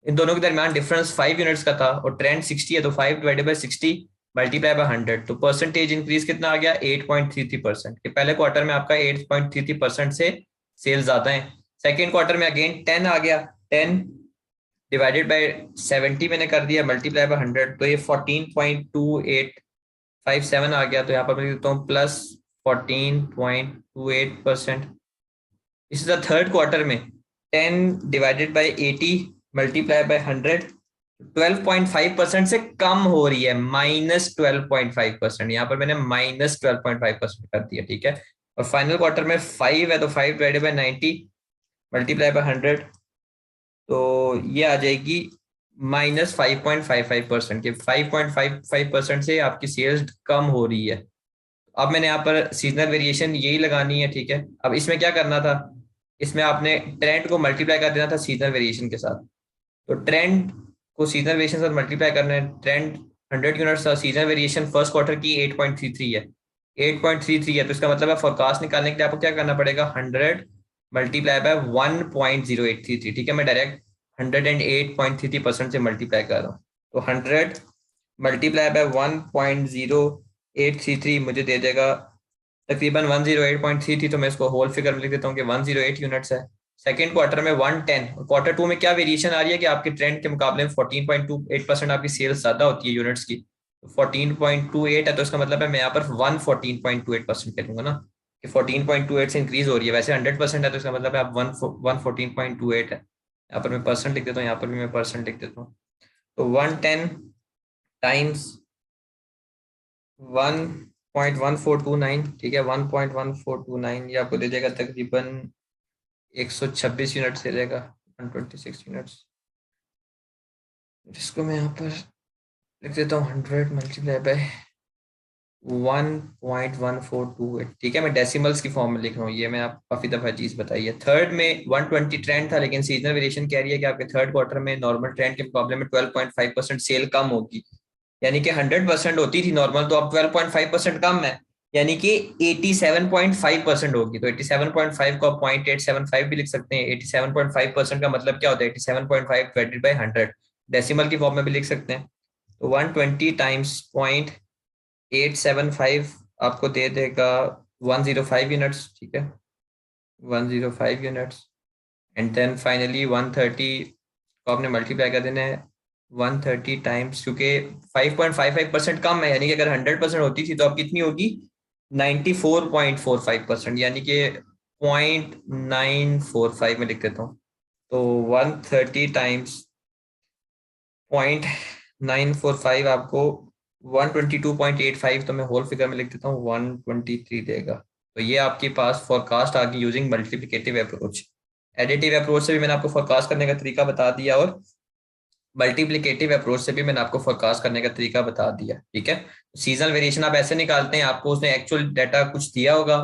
इन दोनों के दरमियान डिफरेंस 5 यूनिट्स का था और ट्रेंड 60 है, तो 5 डिवाइडेड बाई 60 मल्टीप्लाई बाय 100, तो परसेंटेज इंक्रीज कितना आ गया 8.33%। कि पहले क्वार्टर में आपका 8.33% से सेल ज्यादा है। सेकेंड क्वार्टर में अगेन 10 आ गया, 10 डिवाइडेड बाय 70 मैंने कर दिया मल्टीप्लाई बाय 100, तो ये 14.2857 आ गया। तो यहाँ पर मैं लिखता हूँ प्लस 14.28%। इसी तरह थर्ड क्वार्टर में 10 डिवाइडेड बाई 80 मल्टीप्लाई बाय 100, 12.5% से कम हो रही है, -12.5%। यहाँ पर मैंने -12.5% कर दिया, ठीक है। और फाइनल क्वार्टर में 5 है, तो 5 डिवाइडेड बाई 90 मल्टीप्लाई बाय 100, तो ये आ जाएगी -5.55%। के 5.55% से आपकी सेल्स कम हो रही है। अब मैंने यहाँ पर सीजनल वेरिएशन यही लगानी है, ठीक है। अब इसमें क्या करना था, इसमें आपने ट्रेंड को मल्टीप्लाई कर देना था सीजनल वेरिएशन के साथ। तो ट्रेंड को सीजनल वेरिएशन से मल्टीप्लाई करना है, ट्रेंड 100 यूनिट्स था, सीजनल वेरिएशन फर्स्ट क्वार्टर की 8.33 है, 8.33 है, तो इसका मतलब है फोरकास्ट निकालने के लिए आपको क्या करना पड़ेगा, 100 मल्टीप्लाई बाय 1.0833। ठीक है, मैं डायरेक्ट 108.33% से मल्टीप्लाई कर रहा हूँ। तो 100 मल्टीप्लाई बाय 1.0833 मुझे दे देगा तकरीबन 108.33। तो मैं इसको होल फिगर में लिख देता हूँ कि 108 यूनिट्स है। 108 सेकेंड क्वार्टर में 110, क्वार्टर टू में क्या वेरिएशन आ रही है कि आपके ट्रेंड के मुकाबले में 14.28% आपकी सेल्स ज्यादा होती है यूनिट्स की। 14.28 है तो इसका मतलब है मैं यहाँ पर 114.28% करूंगा ना, कि 14.28 से इंक्रीज हो रही है। वैसे 100% है तो इसका मतलब है आप 114.28 है। यहाँ पर मैं परसेंट लिख देता हूँ, यहाँ पर भी मैं परसेंट लिख देता हूँ। तो 110 टाइम्स 1.1429, ठीक है, 1.1429 ये आपको दे देगा तकरीबन 126 यूनिट दे देगा, 126 यूनिट्स, जिसको मैं यहाँ पर लिख देता हूँ 100 मल्टीप्लाई बाय 1.1428, ठीक है। मैं डेसिमल्स की फॉर्म में लिख रहा हूँ, ये मैं आप काफी दफा चीज बताई है। थर्ड में 120 ट्रेंड था, लेकिन सीजनल वेरिएशन कह रही है कि आपके थर्ड क्वार्टर में नॉर्मल ट्रेंड के मुकाबले में 12.5% सेल कम होगी। यानी कि 100% होती थी नॉर्मल, तो अब 12.5% कम है, यानी कि 87.5% होगी। तो 87.5 को आप 0.875 भी लिख सकते हैं। 87.5% का मतलब क्या होता है, 87.5 डिवाइडेड बाई 100, डेसिमल की फॉर्म में भी लिख सकते हैं। तो 120 टाइम्स 0.875 आपको दे देगा 105 यूनिट्स, ठीक है, 105 यूनिट्स। एंड देन फाइनली 130 को आपने मल्टीप्लाई कर देना है 130 टाइम्स, क्योंकि 5.55% कम है, यानी कि अगर 100% होती थी तो अब कितनी होगी, 94.45%, यानी कि 0.945 में लिख देता हूँ। तो 130 टाइम्स 0.945 आपको 122.85, तो मैं होल फिगर में लिख देता हूँ 123 देगा। तो ये आपके पास फोरकास्ट आ गई using multiplicative approach. Additive approach से भी मैंने आपको फोरकास्ट करने का तरीका बता दिया, और मल्टीप्लिकेटिव अप्रोच से भी मैंने आपको फोरकास्ट करने का तरीका बता दिया, ठीक है। सीजनल वेरिएशन आप ऐसे निकालते हैं, आपको उसने एक्चुअल डाटा कुछ दिया होगा,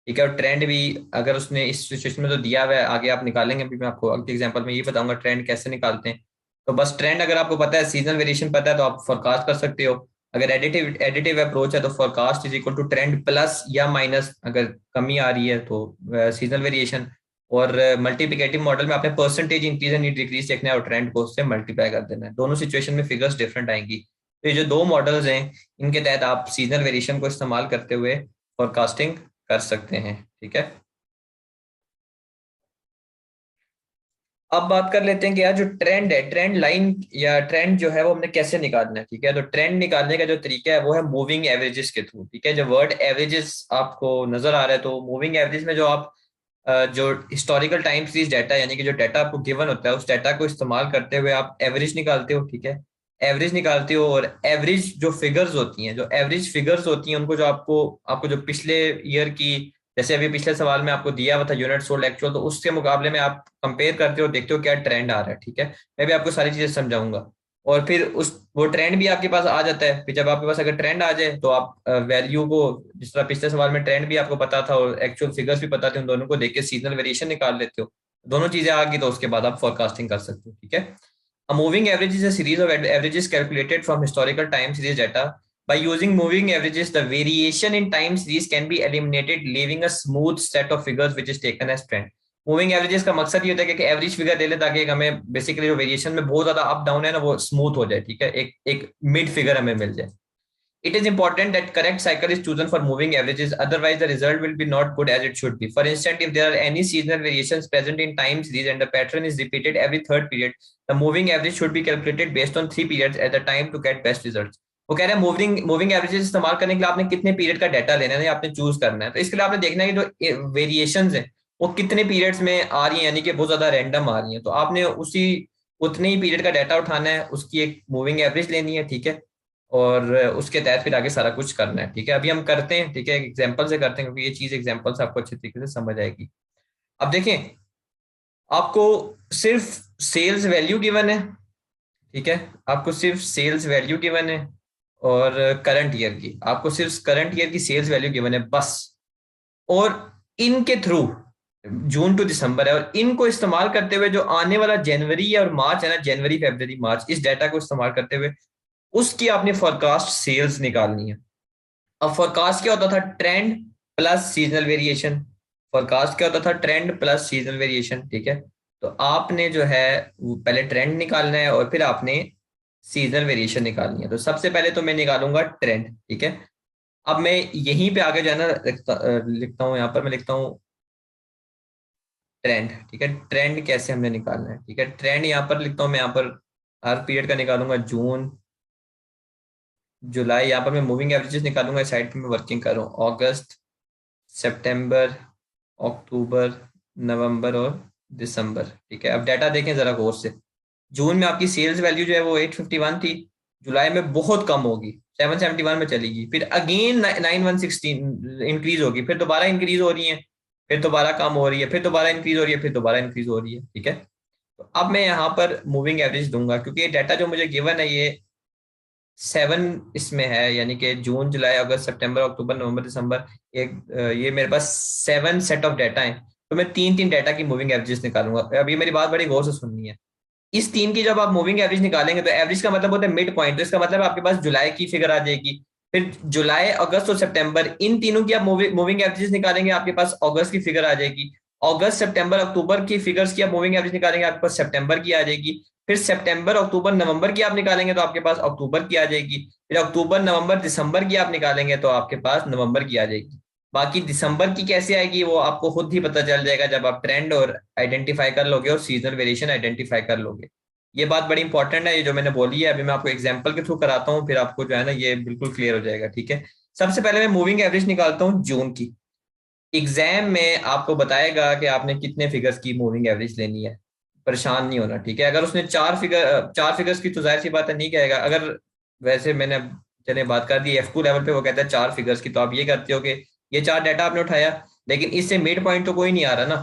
ठीक है, और ट्रेंड भी अगर उसने इस सिचुएशन में तो दिया हुआ है, आगे आप निकालेंगे, अभी मैं आपको अगले एग्जांपल में ये बताऊंगा ट्रेंड कैसे निकालते हैं। तो बस ट्रेंड अगर आपको पता है, सीजनल वेरिएशन पता है, तो आप फोरकास्ट कर सकते हो। अगर एडिटिव एडिटिव अप्रोच है तो forecast is equal to trend plus या माइनस, अगर कमी आ रही है तो सीजनल वेरिएशन। और मल्टीप्लिकेटिव मॉडल में आपने परसेंटेज इंक्रीज एंड डिक्रीज देखना है और ट्रेंड को उससे मल्टीप्लाई कर देना है। दोनों सिचुएशन में फिगर्स डिफरेंट आएंगी। तो ये जो दो मॉडल्स हैं, इनके तहत आप सीजनल वेरिएशन को इस्तेमाल करते हुए फोरकास्टिंग कर सकते हैं, ठीक है। अब बात कर लेते हैं कि यार जो ट्रेंड है, ट्रेंड लाइन या ट्रेंड जो है वो हमने कैसे निकालना है, ठीक है। तो ट्रेंड निकालने का जो तरीका है वो है मूविंग एवरेजेस के थ्रू, ठीक है। जो वर्ड एवरेजेस आपको नजर आ रहा है, तो मूविंग एवरेज में जो आप जो हिस्टोरिकल टाइम सीरीज डाटा, यानी कि जो डाटा आपको गिवन होता है, उस डाटा को इस्तेमाल करते हुए आप एवरेज निकालते हो, ठीक है। एवरेज निकालते हो, और एवरेज जो फिगर्स होती हैं, जो एवरेज फिगर्स होती हैं, उनको जो आपको आपको जो पिछले ईयर की, जैसे अभी पिछले सवाल में आपको दिया हुआ था यूनिट सोल्ड एक्चुअल, तो उसके मुकाबले में आप कंपेयर करते हो, देखते हो क्या ट्रेंड आ रहा है, ठीक है। मैं भी आपको सारी चीजें समझाऊंगा, और फिर उस वो ट्रेंड भी आपके पास आ जाता है। फिर जब आपके पास अगर ट्रेंड आ जाए तो आप वैल्यू को, जिस तरह पिछले सवाल में ट्रेंड भी आपको पता था और एक्चुअल फिगर्स भी पता थे, उन दोनों को देख के सीजनल वेरिएशन निकाल लेते हो। दोनों चीजें आ गई तो उसके बाद आप फोरकास्टिंग कर सकते हो, ठीक है। A moving average is a series of averages calculated from historical time series data. By using moving averages, the variation in time series can be eliminated, leaving a smooth set of figures which is taken as trend. Moving averages का मकसद ये होता है कि average figure ले ले, ताकि हमें बेसिकली जो वेरिएशन में बहुत ज्यादा अप डाउन है ना, वो स्मूथ हो जाए, ठीक है, एक एक मिड फिगर हमें मिल जाए। It is important that correct cycle is chosen for moving averages, otherwise the result will be not good as it should be. For instance, if there are any seasonal variations present in time series and the pattern is repeated every third period, the moving average should be calculated based on 3 periods at the time to get best results. वो कह रहे हैं moving averages इस्तेमाल करने के लिए आपने कितने पीरियड का डाटा लेना है, आपने चूज करना है। तो इसके लिए आपने देखना है कि जो वेरिएशंस है वो कितने पीरियड्स में आ रही हैं, यानी कि बहुत ज्यादा रैंडम आ रही हैं, तो आपने उसी उतने ही पीरियड का डाटा उठाना है, उसकी एक मूविंग एवरेज लेनी है, ठीक है, और उसके तहत फिर आगे सारा कुछ करना है, ठीक है। अभी हम करते हैं, ठीक है, एग्जाम्पल से करते हैं, क्योंकि ये चीज एग्जाम्पल से आपको अच्छे तरीके से समझ आएगी। अब देखें, आपको सिर्फ सेल्स वैल्यू गिवन है, ठीक है, आपको सिर्फ सेल्स वैल्यू गिवन है, और करंट ईयर की, आपको सिर्फ करंट ईयर की सेल्स वैल्यू गिवन है बस। और इनके थ्रू जून टू दिसंबर है, और इनको इस्तेमाल करते हुए जो आने वाला जनवरी है और मार्च है ना, जनवरी फरवरी मार्च, इस डाटा को इस्तेमाल करते हुए उसकी आपने फोरकास्ट सेल्स निकालनी है। अब फोरकास्ट क्या होता था, trend plus seasonal variation. Forecast क्या होता था, ट्रेंड प्लस सीजनल वेरिएशन, ठीक है। तो आपने जो है वो पहले ट्रेंड निकालना है और फिर आपने सीजनल वेरिएशन निकालनी है। तो सबसे पहले तो मैं निकालूंगा ट्रेंड, ठीक है। अब मैं यहीं पे आगे जाना लिखता हूँ, यहाँ पर मैं लिखता हूँ ट्रेंड, ठीक है। ट्रेंड कैसे हमने निकालना है, ठीक है। ट्रेंड यहाँ पर लिखता हूँ मैं, यहाँ पर हर पीरियड का निकालूंगा, जून जुलाई, यहाँ पर मैं मूविंग एवरेजेस निकालूंगा, साइड पे मैं वर्किंग करूँ, अगस्त, सितंबर, अक्टूबर, नवंबर और दिसंबर, ठीक है। अब डाटा देखें जरा गौर से। जून में आपकी सेल्स वैल्यू जो है वो 851 थी, जुलाई में बहुत कम होगी, 771 में चलेगी, फिर अगेन 9116 इंक्रीज होगी, फिर दोबारा इंक्रीज हो रही है, फिर दोबारा कम हो रही है, फिर दोबारा इंक्रीज हो रही है, फिर दोबारा इंक्रीज हो रही है, ठीक है। तो अब मैं यहाँ पर मूविंग एवरेज दूंगा, क्योंकि ये डाटा जो मुझे गिवन है ये 7 इसमें है, यानी कि जून जुलाई अगस्त सितंबर अक्टूबर नवंबर दिसंबर, एक ये मेरे पास 7 सेट ऑफ डाटा है। तो मैं तीन तीन डाटा की मूविंग एवरेजेस निकालूंगा। अब ये मेरी बात बड़ी गौर से सुननी है। इस तीन की जब आप मूविंग एवरेज निकालेंगे तो एवरेज का मतलब होता है मिड पॉइंट, तो इसका मतलब आपके पास जुलाई की फिगर आ जाएगी। फिर जुलाई अगस्त और सितंबर, इन तीनों की आप मूविंग एवरेजेस निकालेंगे, आपके पास अगस्त की फिगर आ जाएगी। अगस्त सितंबर अक्टूबर की फिगर्स की आप मूविंग एवरेज निकालेंगे, आपके पास सितंबर की आ जाएगी। फिर सितंबर अक्टूबर नवंबर की आप निकालेंगे तो आपके पास अक्टूबर की आ जाएगी। फिर अक्टूबर नवंबर दिसंबर की आप निकालेंगे तो आपके पास नवंबर की आ जाएगी। बाकी दिसंबर की कैसे आएगी वो आपको खुद ही पता चल जाएगा जब आप ट्रेंड और आइडेंटिफाई कर लोगे और सीजनल वेरिएशन आइडेंटिफाई कर लोगे। ये बात बड़ी इंपॉर्टेंट है, ये जो मैंने बोली है अभी मैं आपको एग्जांपल के थ्रू कराता हूँ, फिर आपको जो है ना ये बिल्कुल क्लियर हो जाएगा, ठीक है। सबसे पहले मैं मूविंग एवरेज निकालता हूँ जून की। एग्जाम में आपको बताएगा कि आपने कितने फिगर्स की मूविंग एवरेज लेनी है, परेशान नहीं होना, ठीक है। अगर उसने चार फिगर्स की तो जाहिर सी बात है नहीं कहेगा। अगर वैसे मैंने चले बात कर दी F2 लेवल पे, वो कहता है 4 फिगर्स की, तो आप ये करते हो कि ये 4 डाटा आपने उठाया, लेकिन इससे मिड पॉइंट तो कोई नहीं आ रहा ना,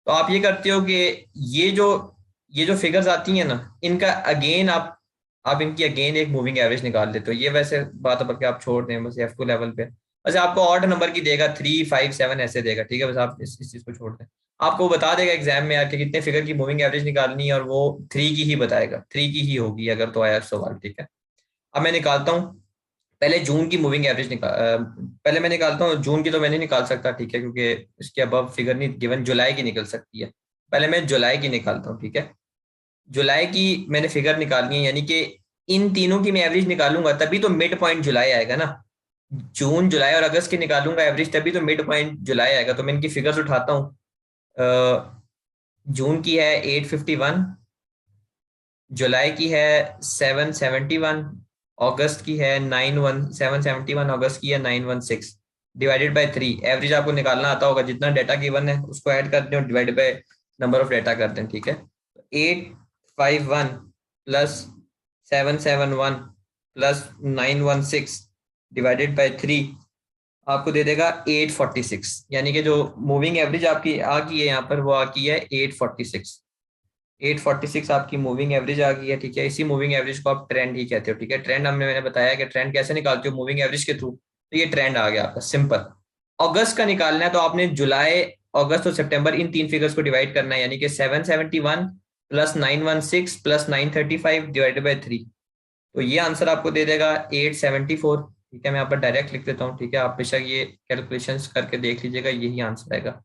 तो आप ये करते हो कि ये जो ये जो फिगर्स आती हैं ना, इनका अगेन आप इनकी अगेन एक मूविंग एवरेज निकाल लेते हो। ये वैसे बात अब आप छोड़ दें बस F2 लेवल पे। बस आपको ऑड नंबर की देगा, 3 5 7 ऐसे देगा, ठीक है। बस आप इस चीज को छोड़ दें। आपको वो बता देगा एग्जाम में आके कितने फिगर की मूविंग एवरेज निकालनी है, और वो 3 की ही बताएगा, 3 की ही होगी अगर तो आया सवाल, ठीक है। अब मैं निकालता हूँ पहले जून की मूविंग एवरेज पहले मैं निकालता हूँ जून की, तो मैं नहीं निकाल सकता, ठीक है, क्योंकि इसके अब फिगर नहीं गिवन, जुलाई की निकल सकती है। पहले मैं जुलाई की निकालता हूँ, ठीक है। जुलाई की मैंने फिगर निकालनी है, यानी कि इन तीनों की मैं एवरेज निकालूंगा तभी तो मिड पॉइंट जुलाई आएगा ना। जून जुलाई और अगस्त की निकालूंगा एवरेज तभी तो मिड पॉइंट जुलाई आएगा। तो मैं इनकी फिगर्स उठाता हूँ। जून की है 851, जुलाई की है 771, अगस्त की है 771, अगस्त की है 916, डिवाइडेड बाय 3। एवरेज आपको निकालना आता होगा, जितना डाटा गिवन है उसको ऐड करते हो, divided by number of data करते हैं, ठीक है। 851 प्लस 771 प्लस 916 डिवाइडेड बाय 3 आपको दे देगा 846, यानी कि जो मूविंग एवरेज आपकी आ गई है यहाँ पर वो आ गई है 846। 846 आपकी मूविंग एवरेज आ गई है, ठीक है। इसी मूविंग एवरेज को आप ट्रेंड ही कहते हो, ठीक है। ट्रेंड मैंने बताया कि ट्रेंड कैसे निकालते हो, मूविंग एवरेज के थ्रू। तो ये ट्रेंड आ गया आपका, सिंपल। अगस्त का निकालना है तो आपने जुलाई अगस्त और सितंबर इन तीन फिगर्स को डिवाइड करना है, यानी कि 771 प्लस 916 प्लस 935 डिवाइडेड बाई 3। तो ये आंसर आपको दे देगा 874, ठीक है। मैं यहाँ पर डायरेक्ट लिख देता हूँ, ठीक है। आप बेशक ये कैलकुलेशंस करके देख लीजिएगा, यही आंसर आएगा।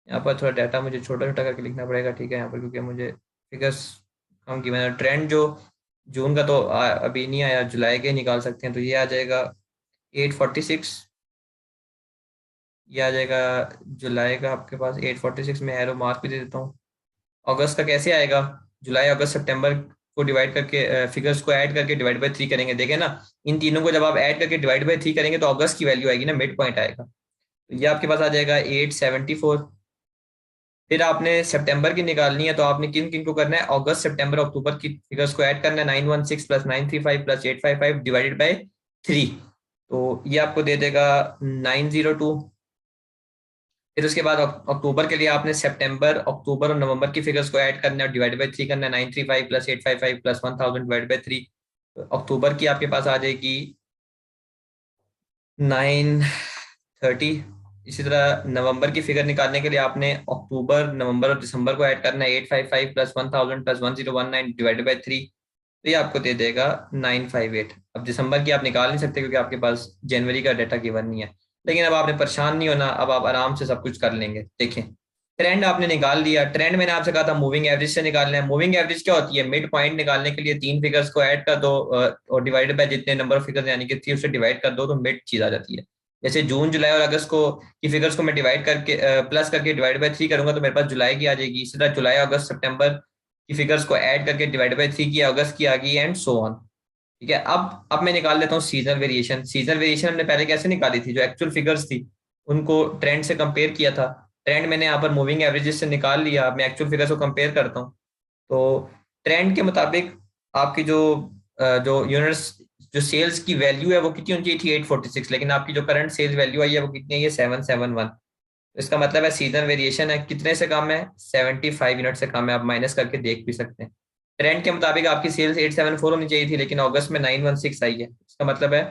यहाँ पर थोड़ा डाटा मुझे छोटा छोटा करके लिखना पड़ेगा, ठीक है, यहाँ पर, क्योंकि मुझे फिगर्स कम की मैंने ट्रेंड जो जून का तो अभी नहीं आया, जुलाई के निकाल सकते हैं। तो ये आ जाएगा 846, ये आ जाएगा जुलाई का आपके पास 846 में एरो मार्क भी दे देता हूँ। अगस्त का कैसे आएगा, जुलाई अगस्त सितंबर को डिवाइड करके फिगर्स को ऐड करके डिवाइड बाय 3 करेंगे, देखें ना। इन तीनों को जब आप ऐड करके डिवाइड बाय 3 करेंगे तो अगस्त की वैल्यू आएगी ना, मिड पॉइंट आएगा। तो ये आपके पास आ जाएगा 874। फिर आपने सितंबर की निकालनी है, तो आपने किन किन को करना है, अगस्त सितंबर अक्टूबर की फिगर्स को ऐड करना है, 916 प्लस 935 प्लस 855 डिवाइडेड बाय 3। तो ये आपको दे देगा 902। फिर उसके बाद अक्टूबर के लिए आपने सितंबर अक्टूबर और नवंबर की फिगर्स को ऐड करना है और डिवाइड बाय 3 करना है, 935 प्लस 855 प्लस 1000 डिवाइड बाय 3। अक्टूबर की आपके पास आ जाएगी 930। इसी तरह नवंबर की फिगर निकालने के लिए आपने अक्टूबर नवंबर और दिसंबर को ऐड करना है, 855 प्लस 1000 प्लस 1019 डिवाइडेड बाय 3। तो ये आपको दे देगा 958। अब दिसंबर की आप निकाल नहीं सकते क्योंकि आपके पास जनवरी का डाटा गिवन नहीं है, लेकिन अब आपने परेशान नहीं होना, अब आप आराम से सब कुछ कर लेंगे। देखें, ट्रेंड आपने निकाल लिया। ट्रेंड मैंने आपसे कहा था मूविंग एवरेज से निकालना है। मूविंग एवरेज क्या होती है, मिड पॉइंट निकालने के लिए तीन फिगर्स को ऐड कर दो और डिवाइडेड बाय जितने नंबर ऑफ फिगर्स यानी कि 3 उससे डिवाइड कर दो तो मिड चीज आ जाती है। जैसे जून जुलाई और अगस्त को की फिगर्स को मैं डिवाइड करके प्लस करके डिवाइड बाय 3 करूंगा तो मेरे पास जुलाई की आ जाएगी। इसी तरह जुलाई अगस्त सितंबर की फिगर्स को ऐड करके डिवाइड बाय 3 की अगस्त की आ गई, एंड सो ऑन। ठीक है, अब मैं निकाल लेता हूँ सीजनल वेरिएशन। सीजनल वेरिएशन हमने पहले कैसे निकाली थी, जो एक्चुअल फिगर्स थी उनको ट्रेंड से कंपेयर किया था। ट्रेंड मैंने यहाँ पर मूविंग एवरेजेस से निकाल लिया, अब मैं एक्चुअल फिगर्स को कंपेयर करता हूँ। तो ट्रेंड के मुताबिक आपकी जो यूनिट्स, जो सेल्स की वैल्यू है वो कितनी होनी चाहिए थी, 846, लेकिन आपकी जो करंट सेल्स वैल्यू आई है वो कितनी है, 771। तो इसका मतलब है सीजनल वेरिएशन है कितने से कम है, 75 यूनिट से कम है। आप माइनस करके देख भी सकते हैं। ट्रेंड के मुताबिक आपकी सेल्स 874 होनी चाहिए थी, लेकिन अगस्त में 916 आई है। इसका मतलब है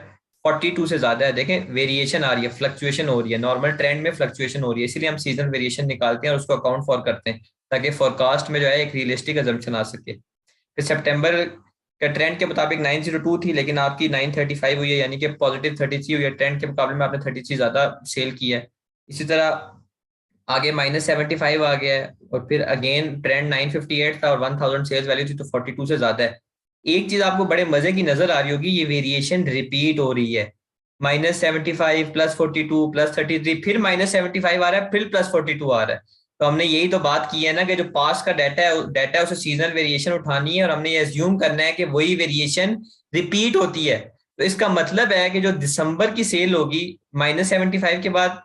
42 से ज्यादा है। देखें वेरिएशन आ रही है, फ्लक्चुएशन हो रही है, नॉर्मल ट्रेंड में फ्लक्चुएशन हो रही है, इसलिए हम सीजन वेरिएशन निकालते हैं और उसको अकाउंट फॉर करते हैं, ताकि फोरकास्ट में जो है एक रियलिस्टिक अजम्पशन आ सके। फिर सितंबर का ट्रेंड के मुताबिक 902 थी, लेकिन आपकी 935 हुई है, यानी कि पॉजिटिव 33 हुई है। ट्रेंड के मुकाबले में आपने 33 ज्यादा सेल की है। इसी तरह आगे -75 आ गया है, और फिर अगेन ट्रेंड 958 था और 1000 सेल्स वैल्यू थी, तो 42 से ज्यादा है। एक चीज आपको बड़े मजे की नजर आ रही होगी, ये वेरिएशन रिपीट हो रही है। -75 +42 +33, फिर -75 आ रहा है, फिर +42 आ रहा है। तो हमने यही तो बात की है ना कि जो पास का डाटा है उसे सीजनल वेरिएशन उठानी है, और हमने ये एज्यूम करना है कि वही वेरिएशन रिपीट होती है। तो इसका मतलब है कि जो दिसंबर की सेल होगी -75 के बाद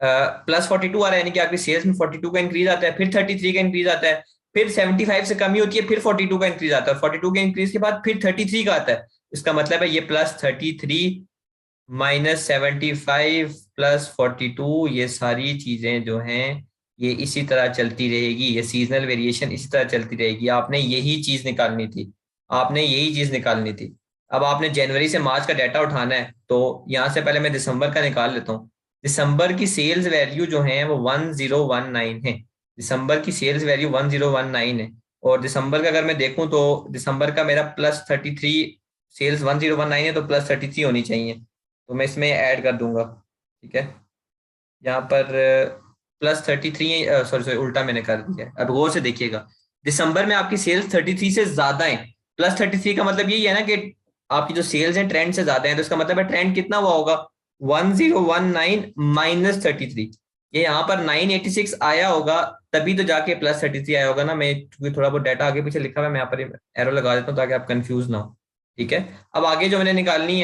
+42 आ रहा है, यानी कि आपकी सेल्स में 42 का इंक्रीज आता है, फिर 33 का इंक्रीज आता है, फिर 75 से कमी होती है, फिर 42 का इंक्रीज आता है, 42 के इंक्रीज के बाद फिर 33 का आता है। इसका मतलब है ये +33 -75 +42, ये सारी चीजें जो हैं ये इसी तरह चलती रहेगी। ये सीजनल वेरिएशन इसी तरह चलती रहेगी। आपने यही चीज निकालनी थी, आपने यही चीज निकालनी थी। अब आपने जनवरी से मार्च का डाटा उठाना है, तो यहां से पहले मैं दिसंबर का निकाल लेता हूँ। दिसंबर की सेल्स वैल्यू जो है वो 1019 है। दिसंबर की सेल्स वैल्यू 1019 है। और दिसंबर का अगर मैं देखूं तो दिसंबर का मेरा +33, सेल्स 1019 है तो +33 होनी चाहिए, तो मैं इसमें ऐड कर दूंगा। ठीक है, यहाँ पर +33, सॉरी सॉरी उल्टा मैंने कर दिया है। अब गौर से देखिएगा, दिसंबर में आपकी सेल्स 33 से ज्यादा है। +33 का मतलब यही है ना कि आपकी जो सेल्स हैं ट्रेंड से ज्यादा है, तो इसका मतलब है ट्रेंड कितना हुआ होगा, 1019 -33। ये यहाँ पर 986 आया होगा, तभी तो जाके +33 आया होगा ना। मैं क्योंकि थोड़ा बहुत डाटा आगे पीछे लिखा हुआ है, मैं यहाँ पर एरो लगा देता हूँ ताकि आप कंफ्यूज ना हो। ठीक है, अब आगे जो मैंने निकालनी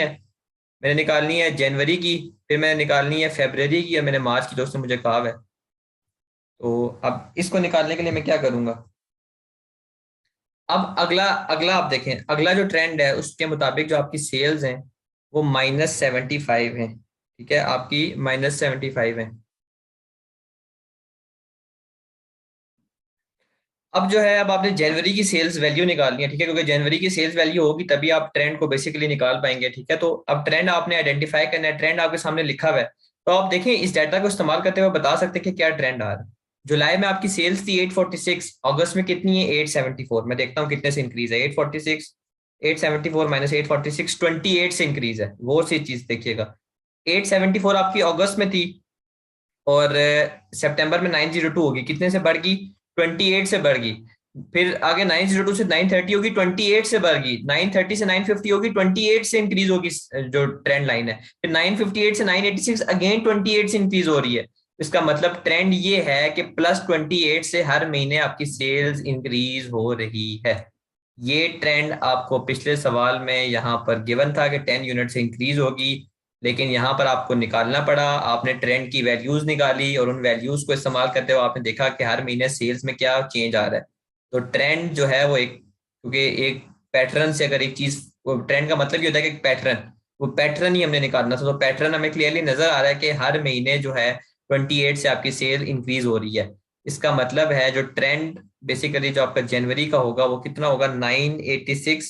है जनवरी की, फिर मैंने निकालनी है फरवरी की, और मैंने मार्च की, दोस्तों मुझे कहा है। तो अब इसको निकालने के लिए मैं क्या करूंगा, अब अगला अगला आप देखें, अगला जो ट्रेंड है उसके मुताबिक जो आपकी सेल्स हैं वो -75 है। ठीक है, आपकी -75 है। अब जो है, अब आपने जनवरी की सेल्स वैल्यू निकालनी है। ठीक है, क्योंकि जनवरी की सेल्स वैल्यू होगी तभी आप ट्रेंड को बेसिकली निकाल पाएंगे। ठीक है, तो अब ट्रेंड आपने आइडेंटिफाई करना है, ट्रेंड आपके सामने लिखा हुआ है। तो आप देखें, इस डाटा को इस्तेमाल करते हुए बता सकते हैं कि क्या ट्रेंड आ रहा है। जुलाई में आपकी सेल्स थी 846, अगस्त में कितनी है 874। मैं देखता हूँ कितने से इंक्रीज है, 846, 874 -846, 28 से इंक्रीज है। वो सी चीज देखिएगा, 874 आपकी अगस्त में थी, और सितंबर में 902 होगी, कितने से बढ़ गई, 28 से बढ़ गई। फिर आगे 902 से 930 होगी, 28 से बढ़ गई। 930 से 950 होगी, 28 से इंक्रीज होगी जो ट्रेंड लाइन है। फिर 958 से 986 अगेन 28 से इंक्रीज हो रही है। इसका मतलब ट्रेंड ये है कि +28 से हर महीने आपकी सेल्स इंक्रीज हो रही है। ये ट्रेंड आपको पिछले सवाल में यहाँ पर गिवन था कि 10 यूनिट से इंक्रीज होगी, लेकिन यहाँ पर आपको निकालना पड़ा। आपने ट्रेंड की वैल्यूज निकाली, और उन वैल्यूज को इस्तेमाल करते हुए आपने देखा कि हर महीने सेल्स में क्या चेंज आ रहा है। तो ट्रेंड जो है वो एक, क्योंकि एक पैटर्न से अगर एक चीज, वो ट्रेंड का मतलब ये होता है कि एक पैटर्न, वो पैटर्न ही हमने निकालना था। तो पैटर्न हमें क्लियरली नजर आ रहा है कि हर महीने जो है 28 से आपकी सेल इंक्रीज हो रही है। इसका मतलब है जो ट्रेंड बेसिकली जो आपका जनवरी का होगा वो कितना होगा, 986,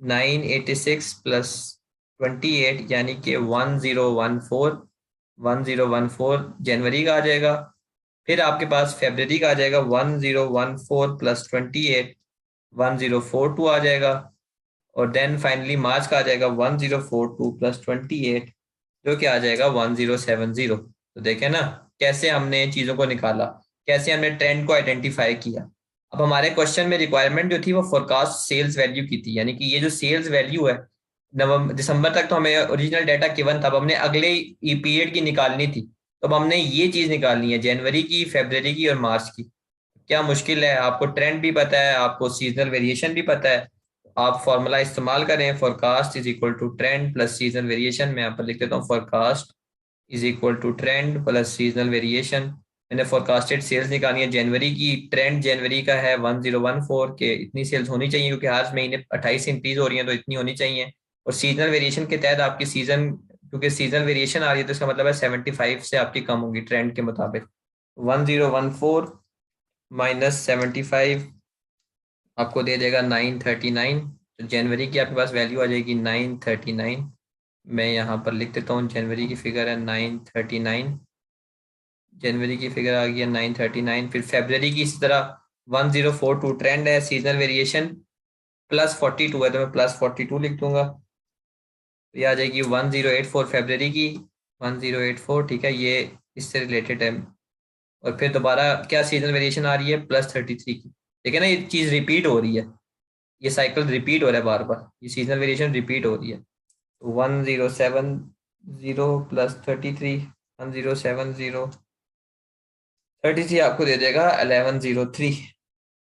986 +28, यानी कि 1014, 1014 जनवरी का आ जाएगा। फिर आपके पास फरवरी का आ जाएगा 1014 +28, 1042 आ जाएगा। और देन फाइनली मार्च का आ जाएगा 1042 +28, जो कि आ जाएगा 1070। तो देखें ना कैसे हमने चीजों को निकाला, कैसे हमने ट्रेंड को आइडेंटिफाई किया। अब हमारे क्वेश्चन में रिक्वायरमेंट जो थी वो फोरकास्ट सेल्स वैल्यू की थी, यानी कि ये जो सेल्स वैल्यू है नवंबर दिसंबर तक तो हमें ओरिजिनल डाटा गिवन था, अब हमने अगले ई पीरियड की निकालनी थी, तो अब हमने ये चीज निकालनी है जनवरी की, फरवरी की और मार्च की। क्या मुश्किल है? आपको ट्रेंड भी पता है, आपको सीजनल वेरिएशन भी पता है। आप फॉर्मूला इस्तेमाल करें, forecast is equal to trend plus seasonal variation. मैं यहाँ पर लिख देता हूँ, forecast is equal to trend plus seasonal variation. मैंने फोरकास्टेड सेल्स निकाली है जनवरी की। ट्रेंड जनवरी का है 1014 के, इतनी सेल्स होनी चाहिए क्योंकि हर महीने 28 इंक्रीज हो रही है, तो इतनी होनी चाहिए। और सीजनल वेरिएशन के तहत आपकी सीजन, क्योंकि सीजनल वेरिएशन आ रही है तो इसका मतलब है 75 से आपकी कम होगी ट्रेंड के मुताबिक। 1014 माइनस 75 आपको दे देगा 939। तो जनवरी की आपके पास वैल्यू आ जाएगी 939। मैं यहाँ पर लिख देता हूँ, जनवरी की फिगर है 939। जनवरी की फिगर आ गई है 939। फिर फेब्रवरी की इसी तरह 1042 ट्रेंड है, सीजनल वेरिएशन +42 है, तो मैं +42 लिख दूंगा। तो ये आ जाएगी 1084 फेब्रवरी की, 1084, ठीक है, ये इससे रिलेटेड है। और फिर दोबारा क्या सीजनल वेरिएशन आ रही है +33 की। ठीक है ना, ये चीज रिपीट हो रही है, ये साइकिल रिपीट हो रहा है बार बार, ये सीजनल वेरिएशन रिपीट हो रही है। तो 1070 +33, 1070 33 आपको दे देगा 1103।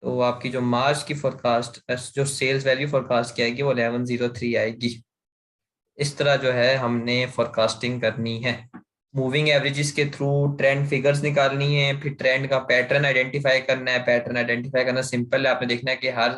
तो आपकी जो मार्च की फोरकास्ट, जो सेल्स वैल्यू फोरकास्ट की आएगी वो 1103 आएगी। इस तरह जो है हमने फोरकास्टिंग करनी है। मूविंग एवरेजेस के थ्रू ट्रेंड फिगर्स निकालनी है, फिर ट्रेंड का पैटर्न आइडेंटिफाई करना है। पैटर्न आइडेंटिफाई करना सिंपल है, आपने देखना है कि हर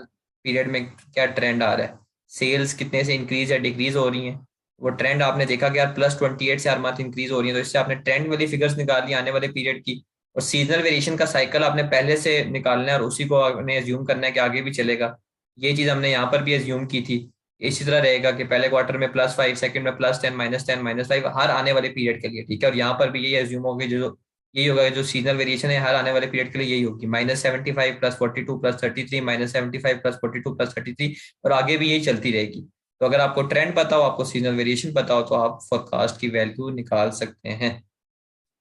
पीरियड में क्या ट्रेंड आ रहा है, सेल्स कितने से इंक्रीज या डिक्रीज हो रही हैं। वो ट्रेंड आपने देखा कि यार +28 से हर मंथ इंक्रीज हो रही है, तो इससे आपने ट्रेंड वाली फिगर्स निकाल ली आने वाले पीरियड की। और सीजनल वेरिएशन का साइकिल आपने पहले से निकालना है और उसी को आपने एज्यूम करना है कि आगे भी चलेगा। ये चीज हमने यहाँ पर भी एज्यूम की थी। इसी तरह रहेगा कि पहले क्वार्टर में +5, सेकंड में +10, -10, -5 हर आने वाले पीरियड के लिए, ठीक है। और यहाँ पर भी यही एज्यूम होगी, जो यही होगा, जो सीजनल वेरिएशन है हर आने वाले पीरियड के लिए यही होगी, -75 +42 +33, -75 +42 +33, और आगे भी यही चलती रहेगी। तो अगर आपको ट्रेंड पता हो, आपको सीजनल वेरिएशन पता हो, तो आप फोरकास्ट की वैल्यू निकाल सकते हैं।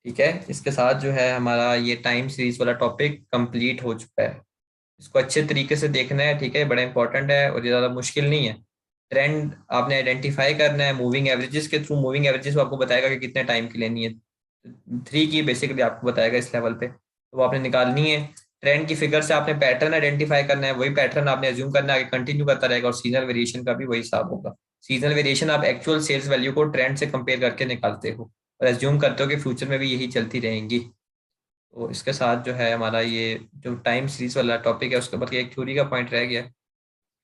ठीक है, इसके साथ जो है हमारा ये टाइम सीरीज वाला टॉपिक कंप्लीट हो चुका है। इसको अच्छे तरीके से देखना है, ठीक है, बड़ा इंपॉर्टेंट है और ये ज़्यादा मुश्किल नहीं है। ट्रेंड आपने आइडेंटिफाई करना है मूविंग एवरेजेस के थ्रू। मूविंग एवरेजेस वो आपको बताएगा कि कितने टाइम की लेनी है, 3 की बेसिकली आपको बताएगा इस लेवल पे, तो वो आपने निकालनी है। ट्रेंड की फिगर से आपने पैटर्न आइडेंटिफाई करना है, वही पैटर्न आपने एज्यूम करना है, आगे कंटिन्यू करता रहेगा। और सीजनल वेरिएशन का भी वही हिसाब होगा। सीजनल वेरिएशन आप एक्चुअल सेल्स वैल्यू को ट्रेंड से कंपेयर करके निकालते हो और एज्यूम करते हो कि फ्यूचर में भी यही चलती रहेंगी। तो इसके साथ जो है हमारा ये जो टाइम सीरीज वाला टॉपिक है उसके ऊपर एक थ्योरी का पॉइंट रह गया।